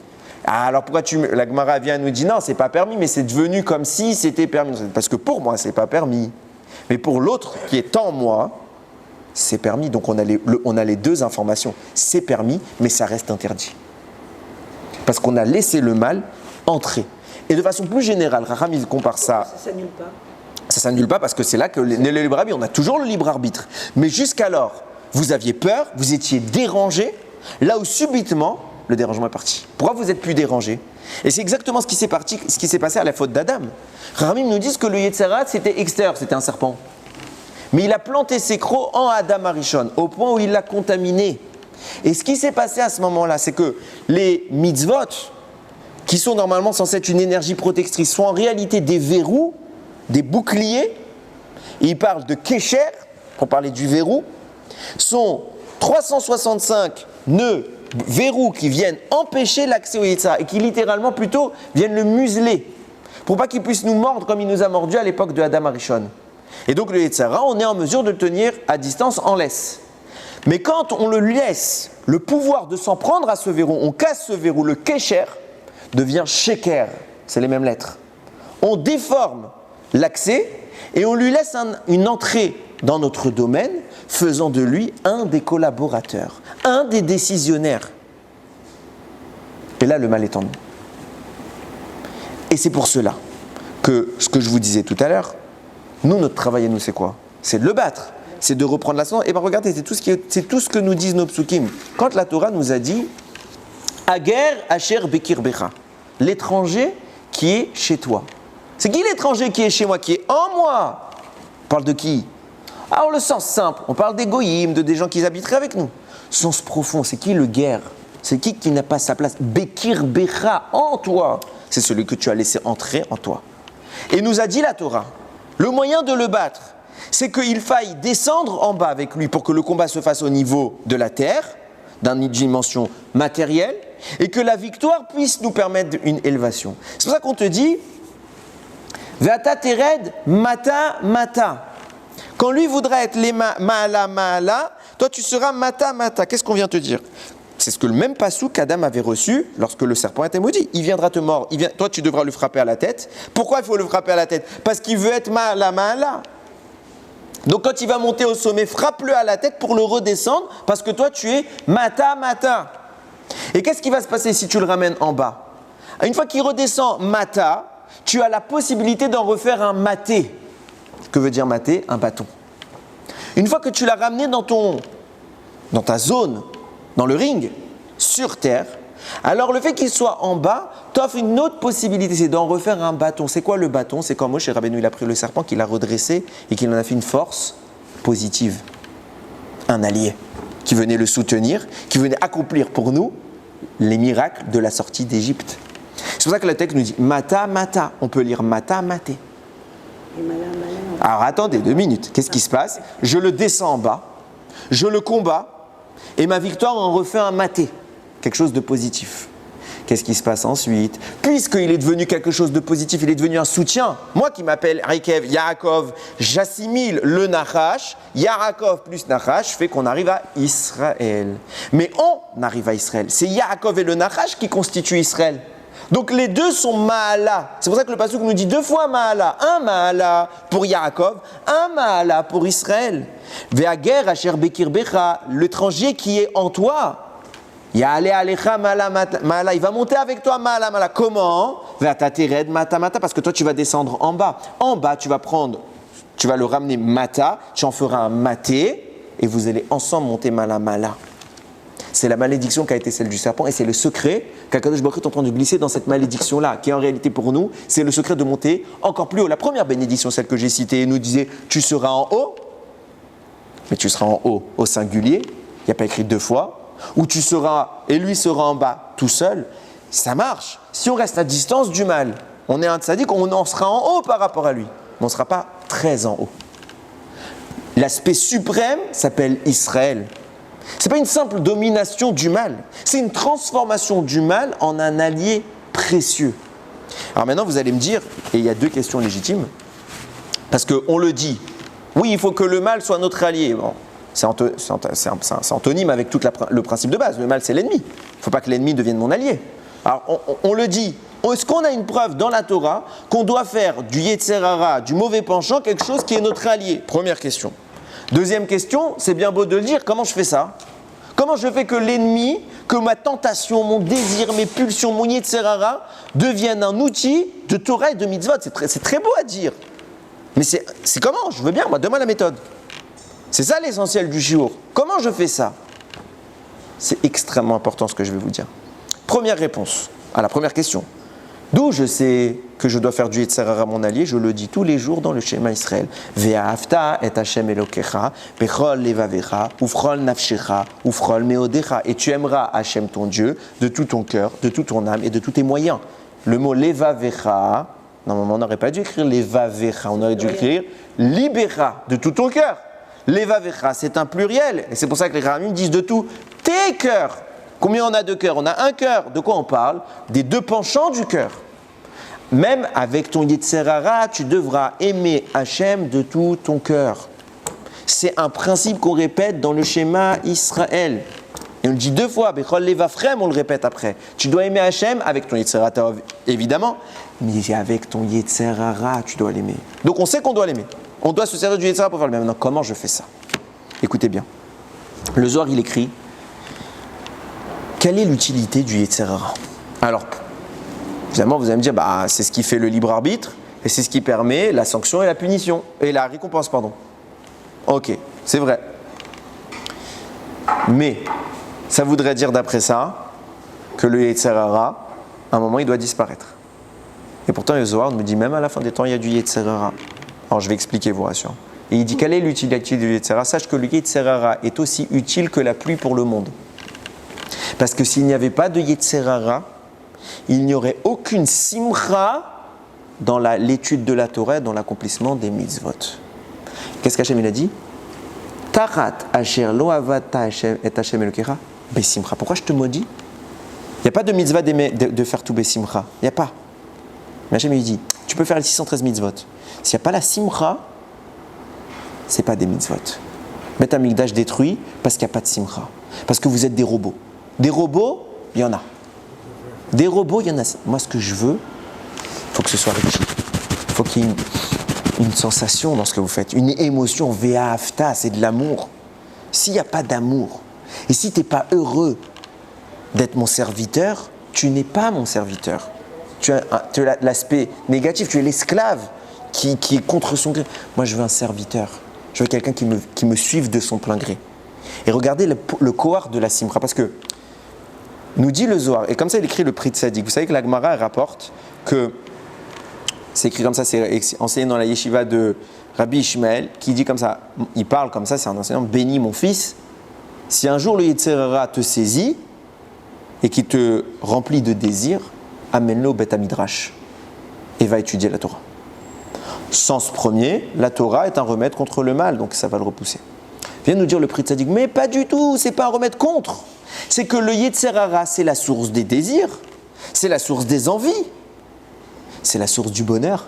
Ah, alors pourquoi la Gemara vient et nous dit non, c'est pas permis, mais c'est devenu comme si c'était permis. Parce que pour moi, c'est pas permis. Mais pour l'autre qui est en moi, c'est permis. Donc on a les deux informations. C'est permis, mais ça reste interdit. Parce qu'on a laissé le mal entrer. Et de façon plus générale, Raham, il compare ça. Ça s'annule pas. Ça s'annule pas parce que c'est là que le libre arbitre, on a toujours le libre arbitre. Mais jusqu'alors, vous aviez peur, vous étiez dérangé, là où subitement, le dérangement est parti. Pourquoi vous êtes plus dérangé? Et c'est exactement ce qui s'est passé à la faute d'Adam. Rahamim nous disent que le Yetzer Hara, c'était extérieur, c'était un serpent. Mais il a planté ses crocs en Adam Arishon, au point où il l'a contaminé. Et ce qui s'est passé à ce moment-là, c'est que les mitzvot, qui sont normalement censés être une énergie protectrice, sont en réalité des verrous, des boucliers. Et il parle de Kesher, pour parler du verrou, sont 365 nœuds, verrous qui viennent empêcher l'accès au Yetzer Hara et qui littéralement plutôt viennent le museler, pour pas qu'il puisse nous mordre comme il nous a mordu à l'époque de Adam Arishon. Et donc le Yetzer Hara, on est en mesure de le tenir à distance en laisse. Mais quand on le laisse le pouvoir de s'en prendre à ce verrou, on casse ce verrou, le Kesher devient Sheker, c'est les mêmes lettres. On déforme l'accès et on lui laisse une entrée dans notre domaine, faisant de lui un des collaborateurs, un des décisionnaires. Et là, le mal est en nous. Et c'est pour cela que ce que je vous disais tout à l'heure, nous, notre travail à nous, c'est quoi? C'est de le battre, c'est de reprendre l'ascendant. Et bien regardez, c'est tout ce que nous disent nos psukim. Quand la Torah nous a dit « Ager asher bekir becha », l'étranger qui est chez toi. C'est qui l'étranger qui est chez moi, qui est en moi? On parle de qui? Alors le sens simple, on parle des goyim, de des gens qui habiteraient avec nous. Sens profond, c'est qui le guerre? C'est qui n'a pas sa place? Bekir becha, en toi. C'est celui que tu as laissé entrer en toi. Et nous a dit la Torah, le moyen de le battre, c'est qu'il faille descendre en bas avec lui pour que le combat se fasse au niveau de la terre, d'une dimension matérielle, et que la victoire puisse nous permettre une élévation. C'est pour ça qu'on te dit Ve'ata tered mata mata. Quand lui voudra être les ma'ala ma'ala, toi tu seras mata mata. Qu'est-ce qu'on vient te dire? C'est ce que le même passou qu'Adam avait reçu lorsque le serpent était maudit. Il viendra te mordre. Toi tu devras le frapper à la tête. Pourquoi il faut le frapper à la tête? Parce qu'il veut être ma'ala ma'ala. Donc quand il va monter au sommet, frappe-le à la tête pour le redescendre, parce que toi tu es mata mata. Et qu'est-ce qui va se passer si tu le ramènes en bas? Une fois qu'il redescend mata, tu as la possibilité d'en refaire un maté. Que veut dire maté? Un bâton. Une fois que tu l'as ramené dans ta zone dans le ring, sur terre, alors le fait qu'il soit en bas t'offre une autre possibilité, c'est d'en refaire un bâton. C'est quoi le bâton? C'est quand Moshe Rabbeinu il a pris le serpent, qu'il a redressé et qu'il en a fait une force positive. Un allié qui venait le soutenir, qui venait accomplir pour nous les miracles de la sortie d'Égypte. C'est pour ça que le texte nous dit Mata, Mata. On peut lire Mata, Maté. Alors attendez 2 minutes. Qu'est-ce qui se passe? Je le descends en bas, je le combats et ma victoire en refait un maté. Quelque chose de positif. Qu'est-ce qui se passe ensuite? Puisqu'il est devenu quelque chose de positif, il est devenu un soutien. Moi qui m'appelle Rikev, Yaakov, j'assimile le Nachash. Yaakov plus Nachash fait qu'on arrive à Israël. Mais on arrive à Israël. C'est Yaakov et le Nachash qui constituent Israël. Donc les deux sont Maala. C'est pour ça que le pasuk nous dit 2 fois Maala. Un Maala pour Yaakov, un Maala pour Israël. Ve'ager asher bekirbecha, l'étranger qui est en toi. Ya'ale alecha Maala, il va monter avec toi Maala. Comment? Ve'atatered mata mata, parce que toi tu vas descendre en bas. En bas tu vas le ramener mata, tu en feras un maté, et vous allez ensemble monter Mala. C'est la malédiction qui a été celle du serpent et c'est le secret qu'Akadosh Baruch Hu est en train de glisser dans cette malédiction-là, qui en réalité pour nous, c'est le secret de monter encore plus haut. La première bénédiction, celle que j'ai citée, nous disait « tu seras en haut », mais tu seras en haut au singulier, il n'y a pas écrit 2 fois, ou tu seras, et lui sera en bas tout seul, ça marche. Si on reste à distance du mal, on est un tzaddik, on en sera en haut par rapport à lui, mais on ne sera pas très en haut. L'aspect suprême s'appelle Israël. Ce n'est pas une simple domination du mal, c'est une transformation du mal en un allié précieux. Alors maintenant vous allez me dire, et il y a 2 questions légitimes, parce qu'on le dit, oui il faut que le mal soit notre allié. Bon, c'est antonyme avec tout le principe de base, le mal c'est l'ennemi, il ne faut pas que l'ennemi devienne mon allié. Alors on le dit, est-ce qu'on a une preuve dans la Torah qu'on doit faire du Yetzer Hara, du mauvais penchant, quelque chose qui est notre allié? Première question. Deuxième question, c'est bien beau de le dire, comment je fais ça? Comment je fais que l'ennemi, que ma tentation, mon désir, mes pulsions, mon Yetzer Hara deviennent un outil de Torah et de mitzvot? C'est très beau à dire. Mais c'est comment? Je veux bien, moi, donne-moi la méthode. C'est ça l'essentiel du shiur. Comment je fais ça? C'est extrêmement important ce que je vais vous dire. Première réponse à la première question. D'où je sais que je dois faire du Yetzer Hara mon allié, je le dis tous les jours dans le schéma Israël. Ve'ahavta et Hashem Elokecha, bechol levavecha, ufrol nafshecha, ufrol meodecha. Et tu aimeras Hashem ton Dieu de tout ton cœur, de toute ton âme et de tous tes moyens. Le mot levavecha, normalement on n'aurait pas dû écrire levavecha, on aurait dû écrire libéra de tout ton cœur. Levavecha, c'est un pluriel. Et c'est pour ça que les Ramim disent de tout tes cœurs. Combien on a de cœurs? On a un cœur. De quoi on parle? Des 2 penchants du cœur. Même avec ton Yetzer Hara, tu devras aimer Hachem de tout ton cœur. C'est un principe qu'on répète dans le schéma Israël. Et on le dit 2 fois, Bechol Levafrem, on le répète après. Tu dois aimer Hachem avec ton Yetzer Hara, évidemment, mais avec ton Yetzer Hara, tu dois l'aimer. Donc on sait qu'on doit l'aimer. On doit se servir du Yetzer Hara pour faire le même. Maintenant, comment je fais ça? Écoutez bien. Le Zohar, il écrit, quelle est l'utilité du Yetzer Hara? Alors, évidemment, vous allez me dire, c'est ce qui fait le libre arbitre et c'est ce qui permet la sanction et la punition, et la récompense, pardon. Ok, c'est vrai. Mais, ça voudrait dire d'après ça, que le Yetzer Hara, à un moment, il doit disparaître. Et pourtant, le Zohar me dit, même à la fin des temps, il y a du Yetzer Hara. Alors, je vais expliquer, vous rassure. Et il dit, quelle est l'utilité du Yetzer Hara? Sache que le Yetzer Hara est aussi utile que la pluie pour le monde. Parce que s'il n'y avait pas de Yetzer Hara, il n'y aurait aucune simcha dans l'étude de la Torah, dans l'accomplissement des mitzvot. Qu'est-ce qu'Hachem il a dit? Tarat asher lo avata et Hashem elokecha besimcha. Pourquoi je te maudis? Il n'y a pas de mitzvah de faire tout besimcha. Il n'y a pas. Mais Hachem il dit, tu peux faire les 613 mitzvot. S'il n'y a pas la simcha, ce n'est pas des mitzvot. Bet Hamikdash détruit parce qu'il n'y a pas de simcha. Parce que vous êtes des robots. Des robots, il y en a. Des robots, il y en a. Moi, ce que je veux, il faut que ce soit riche. Il faut qu'il y ait une sensation dans ce que vous faites. Une émotion. Ve'ahavta, c'est de l'amour. S'il n'y a pas d'amour, et si tu n'es pas heureux d'être mon serviteur, tu n'es pas mon serviteur. Tu as l'aspect négatif, tu es l'esclave qui est contre son gré. Moi, je veux un serviteur. Je veux quelqu'un qui me suive de son plein gré. Et regardez le kohar de la simcha, parce que nous dit le Zohar, et comme ça il écrit le Pri Tzadik. Vous savez que la Gemara rapporte que, c'est écrit comme ça, c'est enseigné dans la yeshiva de Rabbi Ishmael, qui dit comme ça, il parle comme ça, c'est un enseignant, bénis mon fils, si un jour le Yetzer Hara te saisit et qui te remplit de désirs, amène-le au Beth Midrash et va étudier la Torah. Sens premier, la Torah est un remède contre le mal, donc ça va le repousser. Vient nous dire le Pri Tzadik, mais pas du tout, c'est pas un remède contre. C'est que le Yetzer Hara, c'est la source des désirs, c'est la source des envies, c'est la source du bonheur.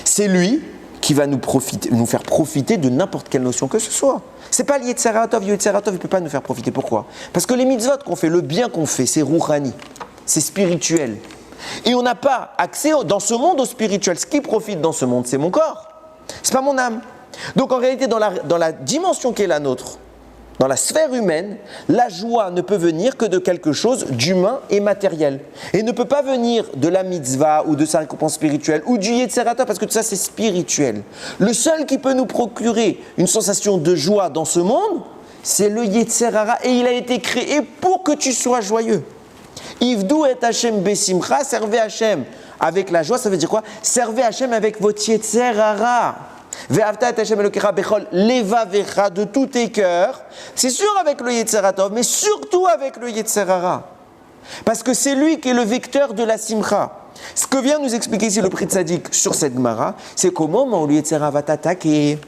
C'est lui qui va nous faire profiter de n'importe quelle notion que ce soit. C'est pas le Yetzer Hara Tov, il ne peut pas nous faire profiter. Pourquoi ? Parce que les mitzvot qu'on fait, le bien qu'on fait, c'est rouhani, c'est spirituel. Et on n'a pas accès dans ce monde au spirituel. Ce qui profite dans ce monde, c'est mon corps, c'est pas mon âme. Donc en réalité, dans la dimension qui est la nôtre, dans la sphère humaine, la joie ne peut venir que de quelque chose d'humain et matériel. Et ne peut pas venir de la mitzvah ou de sa récompense spirituelle ou du Yetzer Hara, parce que tout ça c'est spirituel. Le seul qui peut nous procurer une sensation de joie dans ce monde, c'est le Yetzer Hara. Et il a été créé pour que tu sois joyeux. Ivdou et Hashem besimcha, servez Hashem avec la joie, ça veut dire quoi ? Servez Hashem avec votre Yetzer Hara. Ve'avta et Hashem Elokecha bechol levavecha, de tous tes cœurs. C'est sûr avec le Yetzer Hara, mais surtout avec le Yetzer Hara. Parce que c'est lui qui est le vecteur de la simcha. Ce que vient nous expliquer ici le Pri Tzadik sur cette Gemara, c'est qu'au moment où le Yetzer Hara va t'attaquer,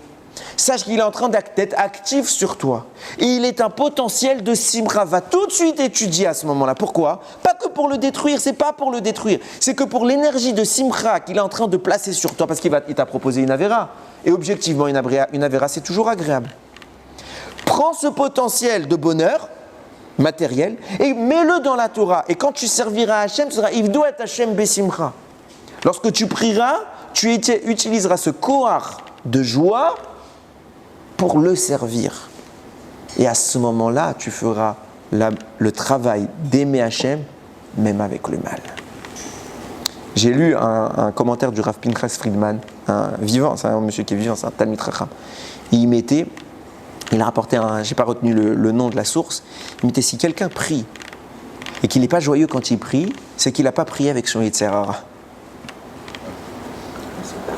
sache qu'il est en train d'être actif sur toi. Et il est un potentiel de simcha. Va tout de suite étudier à ce moment-là. Pourquoi ? Pas que pour le détruire, c'est pas pour le détruire. C'est que pour l'énergie de simcha qu'il est en train de placer sur toi, parce qu'il t'a proposé une avéra. Et objectivement, une avéra, c'est toujours agréable. Prends ce potentiel de bonheur matériel et mets-le dans la Torah. Et quand tu serviras à Hachem, ce sera Ivdou et Hachem besimcha. Lorsque tu prieras, tu utiliseras ce kohar de joie pour le servir. Et à ce moment-là, tu feras le travail d'aimer Hachem, même avec le mal. J'ai lu un commentaire du Rav Pinchas Friedman, un vivant, c'est un monsieur qui est vivant, c'est un Talmid Chacham. Il a rapporté j'ai pas retenu le nom de la source, il mettait si quelqu'un prie et qu'il n'est pas joyeux quand il prie, c'est qu'il n'a pas prié avec son Yetzer Hara.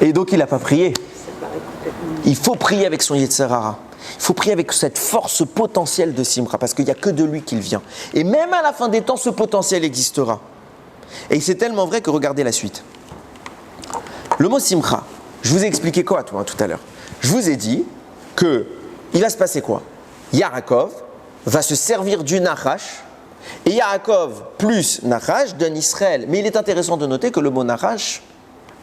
Et donc il n'a pas prié. Il faut prier avec son Yetzer Hara. Il faut prier avec cette force potentielle de Simcha, parce qu'il n'y a que de lui qu'il vient. Et même à la fin des temps, ce potentiel existera. Et c'est tellement vrai que regardez la suite. Le mot Simcha, je vous ai expliqué quoi tout à l'heure ? Je vous ai dit que il va se passer quoi ? Yaakov va se servir du Nachash, et Yaakov plus Nachash donne Israël. Mais il est intéressant de noter que le mot Nachash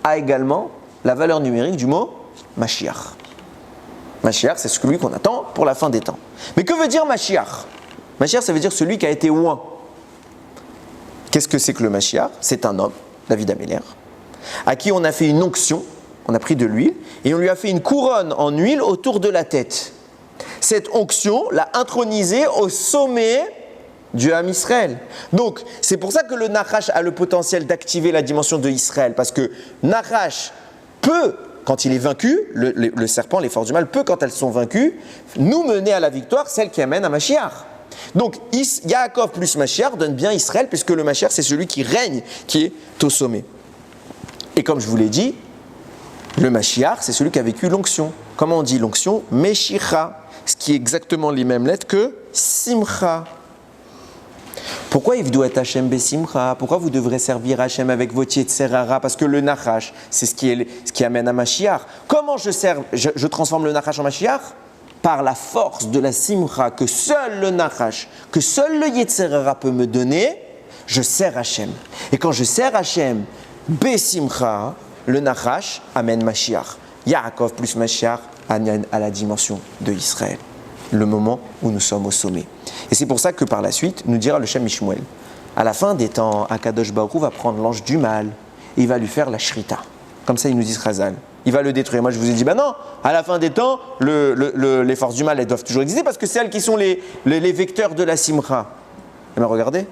a également la valeur numérique du mot Mashiach. Mashiach, c'est celui qu'on attend pour la fin des temps. Mais que veut dire Mashiach ? Mashiach, ça veut dire celui qui a été oint. Qu'est-ce que c'est que le Mashiach ? C'est un homme, David Améler, à qui on a fait une onction, on a pris de l'huile, et on lui a fait une couronne en huile autour de la tête. Cette onction l'a intronisé au sommet du Ham Israël. Donc, c'est pour ça que le Nachash a le potentiel d'activer la dimension de Israël, parce que Nachash peut, quand il est vaincu, le serpent, les forces du mal, peut, quand elles sont vaincues, nous mener à la victoire, celle qui amène à Mashiach. Donc, Yaakov plus Mashiach donne bien Israël, puisque le Mashiach, c'est celui qui règne, qui est au sommet. Et comme je vous l'ai dit, le Mashiach, c'est celui qui a vécu l'onction. Comment on dit l'onction ? Meshicha, ce qui est exactement les mêmes lettres que Simcha. Pourquoi il doit être Hachem besimcha ? Pourquoi vous devrez servir Hachem avec votre Yetzer Hara ? Parce que le Nachash, c'est ce qui amène à Mashiach. Comment je transforme le Nachash en Mashiach ? Par la force de la Simcha que seul le Nachash, que seul le Yetzer Hara peut me donner, je sers Hachem. Et quand je sers Hachem besimcha, le Nachash amène Mashiach. Yaakov plus Mashiach amène à la dimension de Israël. Le moment où nous sommes au sommet. Et c'est pour ça que par la suite, nous dira le Shem Mishmuel, à la fin des temps, Akadosh Baruch Hu va prendre l'ange du mal et il va lui faire la shrita. Comme ça, il nous dit Chazal. Il va le détruire. Moi, je vous ai dit, non, à la fin des temps, les forces du mal, elles doivent toujours exister parce que c'est elles qui sont les vecteurs de la simcha. Et bien, regardez.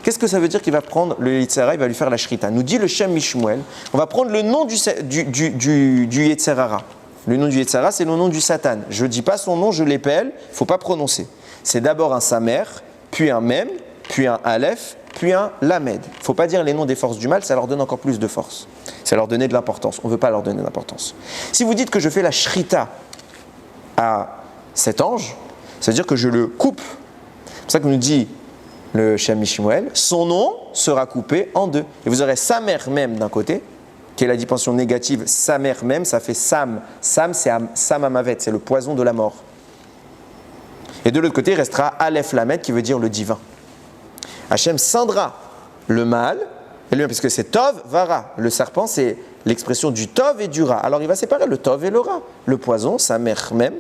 Qu'est-ce que ça veut dire qu'il va prendre le Yetzer Hara, il va lui faire la shrita ? Nous dit le Shem Mishmuel, on va prendre le nom du Yetzer Hara. Le nom du Yetzara, c'est le nom du Satan. Je ne dis pas son nom, je l'épelle, il ne faut pas prononcer. C'est d'abord un Samer, puis un Mem, puis un Aleph, puis un Lamed. Il ne faut pas dire les noms des forces du mal, ça leur donne encore plus de force. Ça leur donne de l'importance. On ne veut pas leur donner d'importance. Si vous dites que je fais la shrita à cet ange, ça veut dire que je le coupe. C'est pour ça que nous dit le Shem Mishmuel, son nom sera coupé en deux. Et vous aurez Samer Mem d'un côté, qui est la dimension négative, Samer Mem, ça fait Sam. Sam, c'est Sam Amavet, c'est le poison de la mort. Et de l'autre côté, il restera Aleph Lamed, qui veut dire le divin. Hachem scindra le mal, puisque c'est Tov, Vara. Le serpent, c'est l'expression du Tov et du Ra. Alors il va séparer le Tov et le Ra. Le poison, Samer Mem,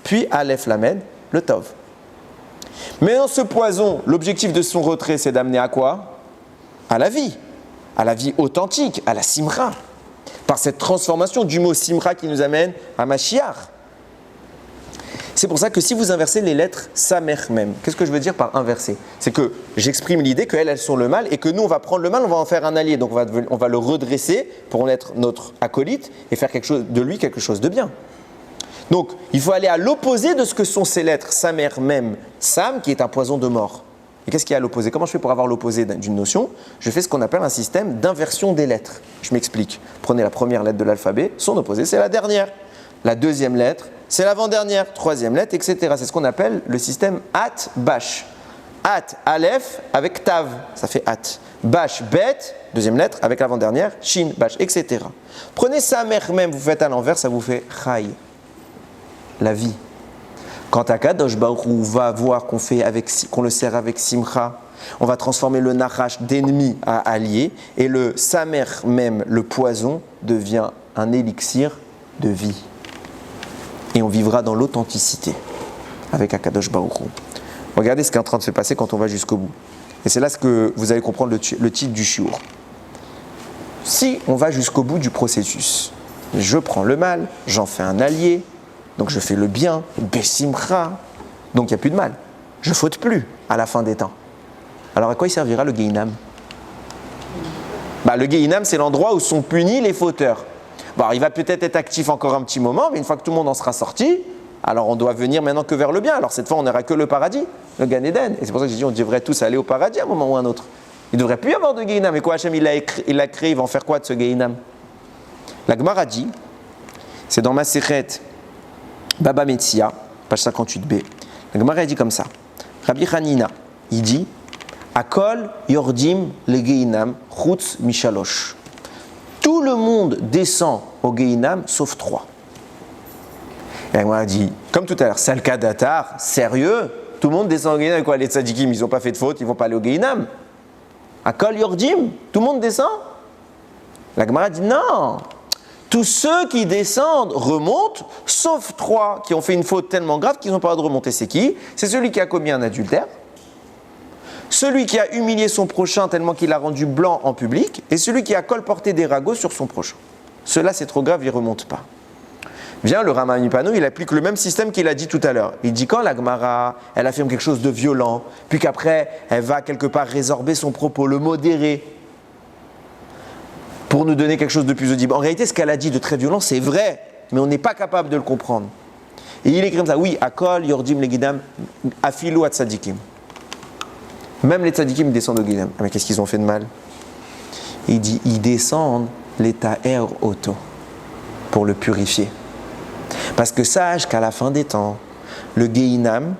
puis Aleph Lamed, le Tov. Mais dans ce poison, l'objectif de son retrait, c'est d'amener à quoi? À la vie authentique, à la Simra. Par cette transformation du mot Simra qui nous amène à Mashiach. C'est pour ça que si vous inversez les lettres Samer Mem, qu'est-ce que je veux dire par inverser? C'est que j'exprime l'idée qu'elles sont le mal et que nous on va prendre le mal, on va en faire un allié. Donc on va le redresser pour en être notre acolyte et faire de lui quelque chose de bien. Donc il faut aller à l'opposé de ce que sont ces lettres Samer Mem, Sam qui est un poison de mort. Et qu'est-ce qu'il y a à l'opposé? Comment je fais pour avoir l'opposé d'une notion? Je fais ce qu'on appelle un système d'inversion des lettres. Je m'explique. Prenez la première lettre de l'alphabet, son opposé c'est la dernière. La deuxième lettre, c'est l'avant-dernière. Troisième lettre, etc. C'est ce qu'on appelle le système At-Bash. At, Aleph avec Tav, ça fait At. Bash, Bet, deuxième lettre avec l'avant-dernière, Shin, Bash, etc. Prenez Samer Mem, vous faites à l'envers, ça vous fait Chai, la vie. Quand Akadosh Baruch Hu va voir qu'on le sert avec Simcha, on va transformer le Nachash d'ennemi à allié et le Samer Mem, le poison, devient un élixir de vie. Et on vivra dans l'authenticité avec Akadosh Baruch Hu. Regardez ce qui est en train de se passer quand on va jusqu'au bout. Et c'est là ce que vous allez comprendre le titre du shiur. Si on va jusqu'au bout du processus, je prends le mal, j'en fais un allié, donc je fais le bien, Bessimcha, donc il n'y a plus de mal. Je ne faute plus à la fin des temps. Alors à quoi il servira le Gehinam? Le Gehinam, c'est l'endroit où sont punis les fauteurs. Il va peut-être être actif encore un petit moment, mais une fois que tout le monde en sera sorti, alors on doit venir maintenant que vers le bien. Alors cette fois, on n'aura que le paradis, le Gan Eden. Et c'est pour ça que j'ai dit on devrait tous aller au paradis à un moment ou à un autre. Il ne devrait plus y avoir de Gehinam. Et quoi, Hachem, il l'a créé, il va en faire quoi de ce Gehinam? La Gemara dit, c'est dans Masechet Baba Metzia, page 58b. La Gemara dit comme ça. Rabbi Hanina, il dit, Akol Yordim le Gehinam Chutz Mishalosh. Tout le monde descend au Gehinam sauf 3. Et la Gemara dit, comme tout à l'heure, Salka Datar, sérieux, tout le monde descend au Gehinam. Quoi, les tzadikim, ils n'ont pas fait de faute, ils ne vont pas aller au Gehinam. Akol Yordim, tout le monde descend? La Gemara dit, non. Tous ceux qui descendent remontent, sauf 3 qui ont fait une faute tellement grave qu'ils n'ont pas le droit de remonter. C'est qui? C'est celui qui a commis un adultère, celui qui a humilié son prochain tellement qu'il a rendu blanc en public, et celui qui a colporté des ragots sur son prochain. Ceux-là, c'est trop grave, ils ne remontent pas. Vient le Rama Mipano, il applique le même système qu'il a dit tout à l'heure. Il dit quand la Gemara, elle affirme quelque chose de violent, puis qu'après, elle va quelque part résorber son propos, le modérer, pour nous donner quelque chose de plus audible. En réalité, ce qu'elle a dit de très violent, c'est vrai, mais on n'est pas capable de le comprendre. Et il écrit comme ça, oui, Akol, Yordim, Legidam, Afilou, Atzadikim. Même les tzadikim descendent au Gehinam. Mais qu'est-ce qu'ils ont fait de mal? Il dit, ils descendent l'état air auto pour le purifier. Parce que sache qu'à la fin des temps, le Gehinam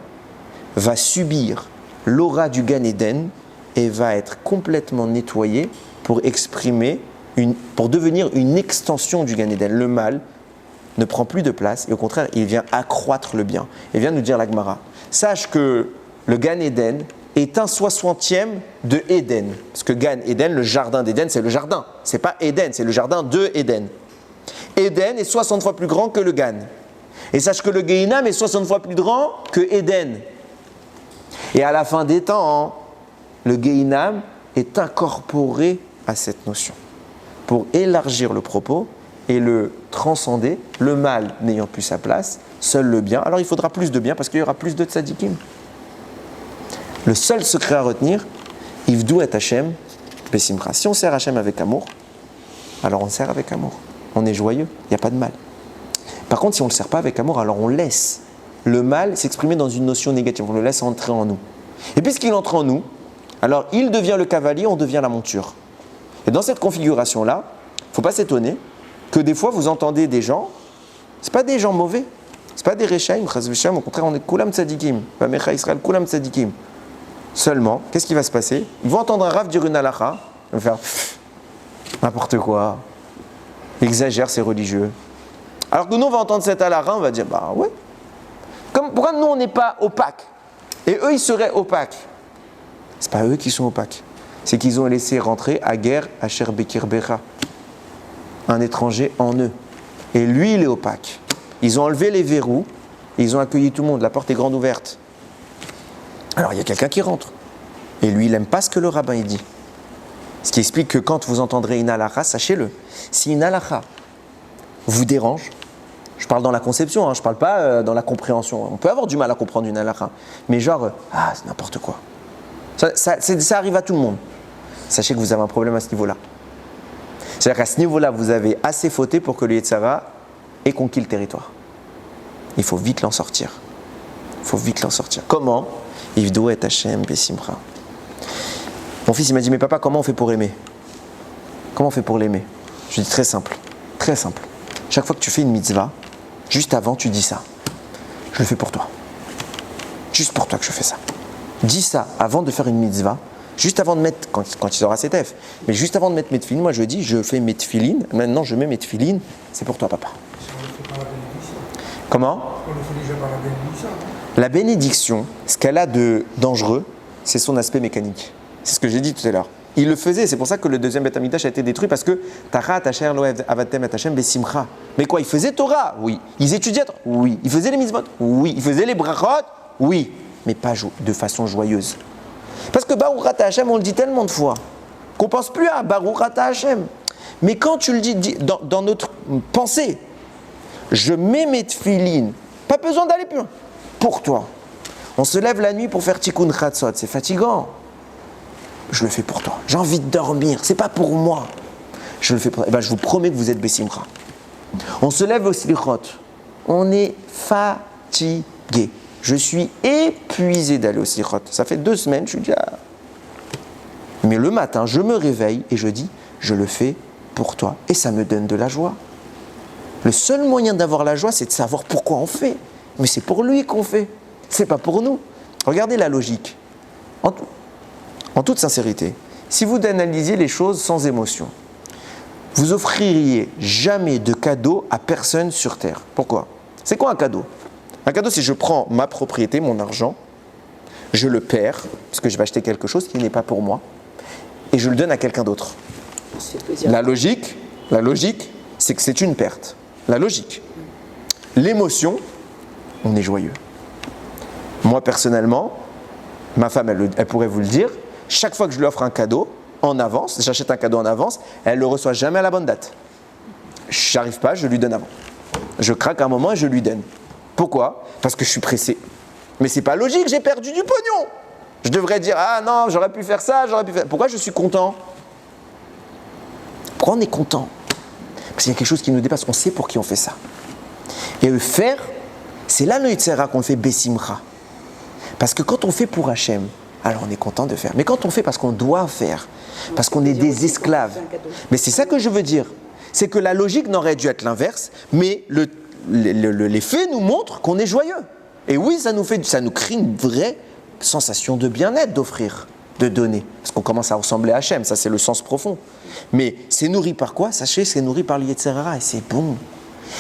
va subir l'aura du Gan Eden et va être complètement nettoyé pour pour devenir une extension du Gan Eden. Le mal ne prend plus de place et au contraire, il vient accroître le bien. Il vient nous dire la Gemara, sache que le Gan Eden est un 60e de Éden. Parce que Gan Eden, le jardin d'Éden, c'est le jardin. C'est pas Éden, c'est le jardin de Éden. Éden est 60 fois plus grand que le Gan. Et sache que le Gehinam est 60 fois plus grand que Éden. Et à la fin des temps, le Gehinam est incorporé à cette notion pour élargir le propos et le transcender, le mal n'ayant plus sa place, seul le bien. Alors il faudra plus de bien parce qu'il y aura plus de tzadikim. Le seul secret à retenir, Ivdou et Hachem, Bessimcha. Si on sert Hachem avec amour, alors on sert avec amour. On est joyeux, il n'y a pas de mal. Par contre, si on ne le sert pas avec amour, alors on laisse le mal s'exprimer dans une notion négative. On le laisse entrer en nous. Et puisqu'il entre en nous, alors il devient le cavalier, on devient la monture. Et dans cette configuration-là, il ne faut pas s'étonner que des fois vous entendez des gens, ce n'est pas des gens mauvais, ce n'est pas des Rechaim, au contraire on est Kulam Tzadikim, Bamecha Israël Kulam Tzadikim. Seulement, qu'est-ce qui va se passer? Ils vont entendre un Rav dire une halakha, ils vont faire n'importe quoi, il exagère, c'est religieux. Alors que nous on va entendre cette halakha, on va dire bah ouais. Pourquoi nous on n'est pas opaques? Et eux ils seraient opaques? C'est pas eux qui sont opaques, c'est qu'ils ont laissé rentrer à guerre Asher Bekir Becha, un étranger en eux. Et lui il est opaque. Ils ont enlevé les verrous, et ils ont accueilli tout le monde, la porte est grande ouverte. Alors il y a quelqu'un qui rentre. Et lui, il n'aime pas ce que le rabbin il dit. Ce qui explique que quand vous entendrez une halakha, sachez-le, si une halakha vous dérange, je parle dans la conception, je ne parle pas dans la compréhension. On peut avoir du mal à comprendre une halakha. Mais genre, c'est n'importe quoi. Ça arrive à tout le monde. Sachez que vous avez un problème à ce niveau-là. C'est-à-dire qu'à ce niveau-là, vous avez assez fauté pour que le Yetzara ait conquis le territoire. Il faut vite l'en sortir. Il faut vite l'en sortir. Comment? Ivdou et Hashem besimcha. Mon fils il m'a dit mais papa comment on fait pour aimer? Comment on fait pour l'aimer? Je lui dis très simple, très simple. Chaque fois que tu fais une mitzvah, juste avant tu dis ça. Je le fais pour toi. Juste pour toi que je fais ça. Dis ça avant de faire une mitzvah, juste avant de mettre, quand il aura ses tefs, mais juste avant de mettre mes tefilines, moi je dis je fais mes tefilines, maintenant je mets mes tefilines, c'est pour toi papa. Comment? On le fait déjà par la bénédiction. La bénédiction, ce qu'elle a de dangereux, c'est son aspect mécanique. C'est ce que j'ai dit tout à l'heure. Il le faisait, c'est pour ça que le deuxième Beth Amikdash a été détruit, parce que Tachat Asher Lo Avatem Et Hashem Besimcha. Mais quoi, ils faisaient Torah? Oui. Ils étudiaient? Oui. Ils faisaient les mitzvot? Oui. Ils faisaient les brachot? Oui. Mais pas de façon joyeuse. Parce que Baruch Ata Hashem, on le dit tellement de fois, qu'on ne pense plus à Baruch Ata Hashem. Mais quand tu le dis dans notre pensée, je mets mes tefilines, pas besoin d'aller plus loin, pour toi. On se lève la nuit pour faire tikkun chatzot, c'est fatigant. Je le fais pour toi. J'ai envie de dormir, c'est pas pour moi. Je le fais pour toi. Je vous promets que vous êtes besimcha. On se lève au slichot, on est fatigué. Je suis épuisé d'aller au slichot. Ça fait 2 semaines, je suis déjà. Mais le matin, je me réveille et je dis, je le fais pour toi. Et ça me donne de la joie. Le seul moyen d'avoir la joie, c'est de savoir pourquoi on fait. Mais c'est pour lui qu'on fait. C'est pas pour nous. Regardez la logique. En toute sincérité, si vous analysiez les choses sans émotion, vous offririez jamais de cadeau à personne sur terre. Pourquoi? C'est quoi un cadeau? Un cadeau, c'est je prends ma propriété, mon argent, je le perds, parce que je vais acheter quelque chose qui n'est pas pour moi, et je le donne à quelqu'un d'autre. La logique, c'est que c'est une perte. La logique. L'émotion, on est joyeux. Moi, personnellement, ma femme, elle pourrait vous le dire, chaque fois que je lui offre un cadeau, en avance, j'achète un cadeau en avance, elle ne le reçoit jamais à la bonne date. J'arrive pas, je lui donne avant. Je craque un moment et je lui donne. Pourquoi? Parce que je suis pressé. Mais c'est pas logique, j'ai perdu du pognon. Je devrais dire, ah non, j'aurais pu faire ça, j'aurais pu faire... Pourquoi je suis content? Pourquoi on est content? Parce qu'il y a quelque chose qui nous dépasse, on sait pour qui on fait ça. Et le faire, c'est là le Yitzhara qu'on fait Besimcha. Parce que quand on fait pour Hachem, alors on est content de faire. Mais quand on fait parce qu'on doit faire, parce qu'on est des esclaves, mais c'est ça que je veux dire. C'est que la logique n'aurait dû être l'inverse, mais les faits nous montrent qu'on est joyeux. Et oui, ça nous crée une vraie sensation de bien-être d'offrir, de donner. Parce qu'on commence à ressembler à Hachem, ça c'est le sens profond. Mais c'est nourri par quoi? Sachez, c'est nourri par le Yetzirah et c'est bon.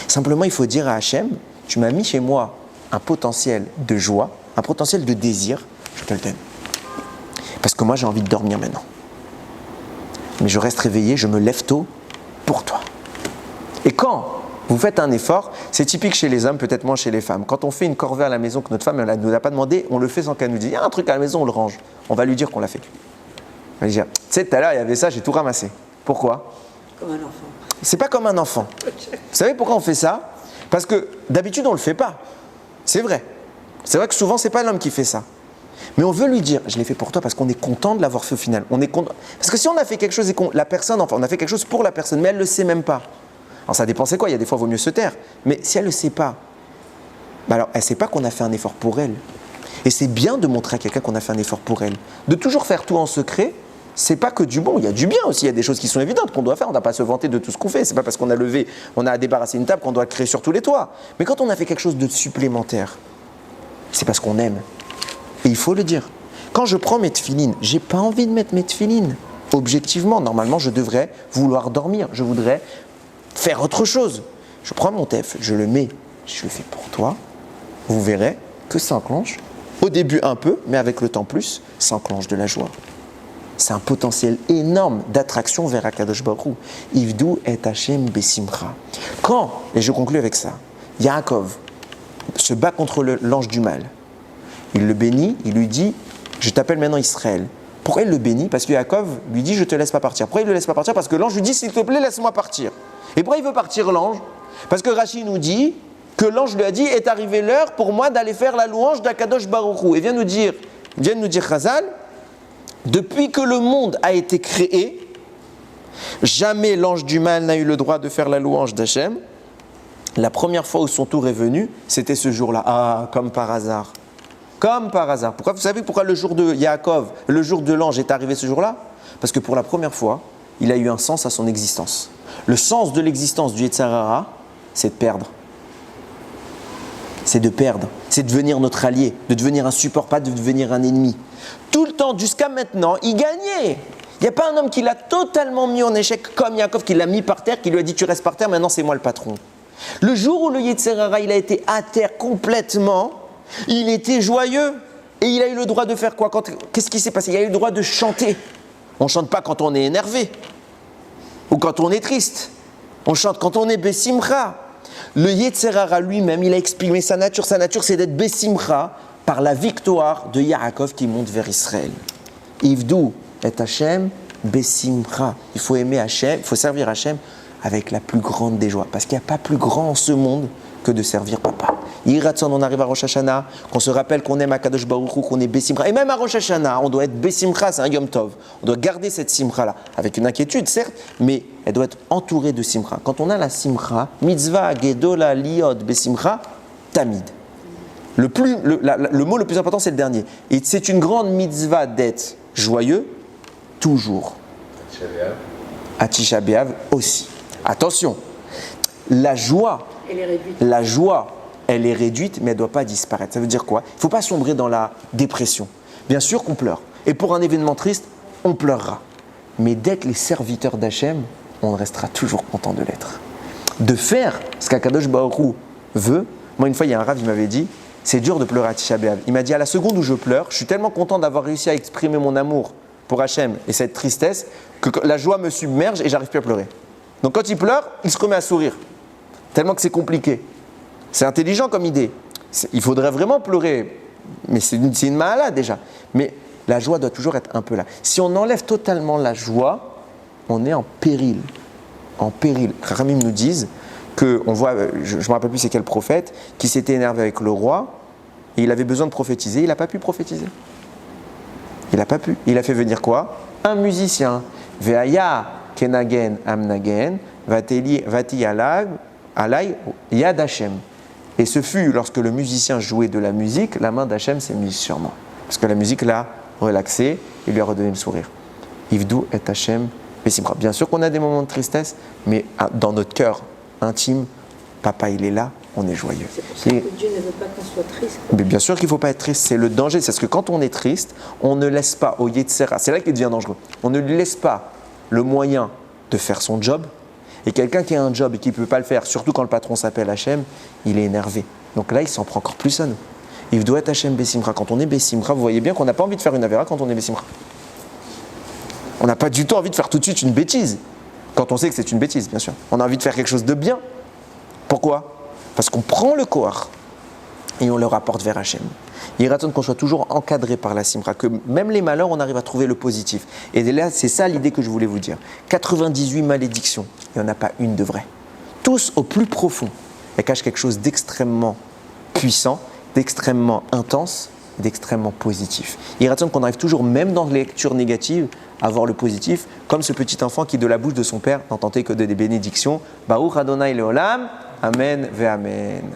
Simplement, il faut dire à Hachem, tu m'as mis chez moi un potentiel de joie, un potentiel de désir, je te le donne. Parce que moi, j'ai envie de dormir maintenant. Mais je reste réveillé, je me lève tôt pour toi. Et quand vous faites un effort, c'est typique chez les hommes, peut-être moins chez les femmes. Quand on fait une corvée à la maison que notre femme ne nous a pas demandé, on le fait sans qu'elle nous dise, il y a un truc à la maison, on le range. On va lui dire qu'on l'a fait. On va lui dire, tu sais, tout à l'heure, il y avait ça, j'ai tout ramassé. Pourquoi? Comme un enfant. C'est pas comme un enfant. Vous savez pourquoi on fait ça? Parce que d'habitude, on ne le fait pas. C'est vrai. C'est vrai que souvent, c'est pas l'homme qui fait ça. Mais on veut lui dire, je l'ai fait pour toi parce qu'on est content de l'avoir fait au final. On est content. Parce que si on a fait quelque chose et la personne, enfin, on a fait quelque chose pour la personne, mais elle ne le sait même pas. Alors ça dépend c'est quoi, il y a des fois il vaut mieux se taire. Mais si elle ne le sait pas, alors elle ne sait pas qu'on a fait un effort pour elle. Et c'est bien de montrer à quelqu'un qu'on a fait un effort pour elle. De toujours faire tout en secret, c'est pas que du bon, il y a du bien aussi, il y a des choses qui sont évidentes qu'on doit faire, on ne doit pas se vanter de tout ce qu'on fait. C'est pas parce qu'on a levé, on a débarrassé une table qu'on doit le créer sur tous les toits. Mais quand on a fait quelque chose de supplémentaire, c'est parce qu'on aime. Et il faut le dire. Quand je prends mes tefilines, j'ai pas envie de mettre mes tefilines. Objectivement, normalement, je devrais vouloir dormir. Je voudrais faire autre chose. Je prends mon tef, je le mets, je le fais pour toi. Vous verrez que ça enclenche. Au début un peu, mais avec le temps plus, ça enclenche de la joie. C'est un potentiel énorme d'attraction vers Akadosh Baruch Hu. Ivdu et Hashem besimcha. Quand, et je conclue avec ça, Yaakov se bat contre l'ange du mal. Il le bénit, il lui dit « Je t'appelle maintenant Israël ». Pourquoi il le bénit? Parce que Yaakov lui dit « Je ne te laisse pas partir ». Pourquoi il ne le laisse pas partir? Parce que l'ange lui dit « S'il te plaît, laisse-moi partir ». Et pourquoi il veut partir l'ange? Parce que Rashi nous dit que l'ange lui a dit « Est arrivée l'heure pour moi d'aller faire la louange d'Akadosh Baruch Hu ». Et vient nous dire Chazal, depuis que le monde a été créé, jamais l'ange du mal n'a eu le droit de faire la louange d'Hachem. La première fois où son tour est venu, c'était ce jour-là. Ah, comme par hasard. Comme par hasard. Pourquoi, vous savez pourquoi le jour de Yaakov, le jour de l'ange est arrivé ce jour-là? Parce que pour la première fois, il a eu un sens à son existence. Le sens de l'existence du Yetzer Hara, c'est de perdre. C'est de perdre. C'est de devenir notre allié, de devenir un support, pas de devenir un ennemi. Tout le temps, jusqu'à maintenant, il gagnait. Il n'y a pas un homme qui l'a totalement mis en échec comme Yaakov, qui l'a mis par terre, qui lui a dit « Tu restes par terre, maintenant c'est moi le patron ». Le jour où le Yetzer Hara, il a été à terre complètement, il était joyeux. Et il a eu le droit de faire quoi? Qu'est-ce qui s'est passé? Il a eu le droit de chanter. On ne chante pas quand on est énervé. Ou quand on est triste. On chante quand on est besimcha. Le Yetzer Hara lui-même, il a exprimé sa nature. Sa nature, c'est d'être besimcha par la victoire de Yaakov qui monte vers Israël. Ivdu et Hashem besimcha. Il faut aimer Hashem, il faut servir Hashem avec la plus grande des joies. Parce qu'il n'y a pas plus grand en ce monde que de servir papa. Yiratson, on arrive à Rosh Hashanah, qu'on se rappelle qu'on aime Akadosh Baruch Hu, qu'on est Bessimcha. Et même à Rosh Hashanah, on doit être Bessimcha, c'est un Yom Tov. On doit garder cette Simcha-là, avec une inquiétude, certes, mais elle doit être entourée de Simcha. Quand on a la Simcha, Mitzvah, Gedola, Liod, Bessimcha, Tamid. Le mot le plus important, c'est le dernier. Et c'est une grande mitzvah d'être joyeux, toujours. À Tisha B'Av aussi. Attention, la joie, elle est réduite, mais elle ne doit pas disparaître. Ça veut dire quoi? Il ne faut pas sombrer dans la dépression. Bien sûr qu'on pleure. Et pour un événement triste, on pleurera. Mais d'être les serviteurs d'Hachem, on restera toujours content de l'être. De faire ce qu'Akadosh Baruch Hu veut. Moi, une fois, il y a un rav, il m'avait dit, c'est dur de pleurer à Tisha B'Av. Il m'a dit, à la seconde où je pleure, je suis tellement content d'avoir réussi à exprimer mon amour pour Hachem et cette tristesse, que la joie me submerge et j'arrive plus à pleurer. Donc quand il pleure, il se remet à sourire. Tellement que c'est compliqué. C'est intelligent comme idée. Il faudrait vraiment pleurer. Mais c'est une malade déjà. Mais la joie doit toujours être un peu là. Si on enlève totalement la joie, on est en péril. En péril. Kharamim nous disent qu'on voit, je ne me rappelle plus c'est quel prophète, qui s'était énervé avec le roi, et il avait besoin de prophétiser, il n'a pas pu prophétiser. Il n'a pas pu. Il a fait venir quoi? Un musicien. Ve'aya kenagen amnagen, vati alay yad Hashem. Et ce fut lorsque le musicien jouait de la musique, la main d'Hachem s'est mise sur moi. Parce que la musique l'a relaxé et lui a redonné le sourire. Ivdu et Hashem besimcha. Bien sûr qu'on a des moments de tristesse, mais dans notre cœur intime, papa il est là, on est joyeux. C'est pour ça que Dieu ne veut pas qu'on soit triste. Mais bien sûr qu'il ne faut pas être triste, c'est le danger. C'est parce que quand on est triste, on ne laisse pas au Yetzer Hara, c'est là qu'il devient dangereux, on ne lui laisse pas le moyen de faire son job. Et quelqu'un qui a un job et qui ne peut pas le faire, surtout quand le patron s'appelle Hachem, il est énervé. Donc là, il s'en prend encore plus à nous. Il doit être Hachem Bessimcha. Quand on est Bessimcha, vous voyez bien qu'on n'a pas envie de faire une avéra quand on est Bessimcha. On n'a pas du tout envie de faire tout de suite une bêtise. Quand on sait que c'est une bêtise, bien sûr. On a envie de faire quelque chose de bien. Pourquoi? Parce qu'on prend le Koach et on le rapporte vers Hachem. Il raconte qu'on soit toujours encadré par la Simcha, que même les malheurs, on arrive à trouver le positif. Et là, c'est ça l'idée que je voulais vous dire. 98 malédictions, il n'y en a pas une de vraie. Tous au plus profond, elles cachent quelque chose d'extrêmement puissant, d'extrêmement intense, d'extrêmement positif. Il raconte qu'on arrive toujours, même dans les lectures négatives, à voir le positif, comme ce petit enfant qui, de la bouche de son père, n'entendait que des bénédictions. Baruch Adonai Leolam, Amen ve Amen.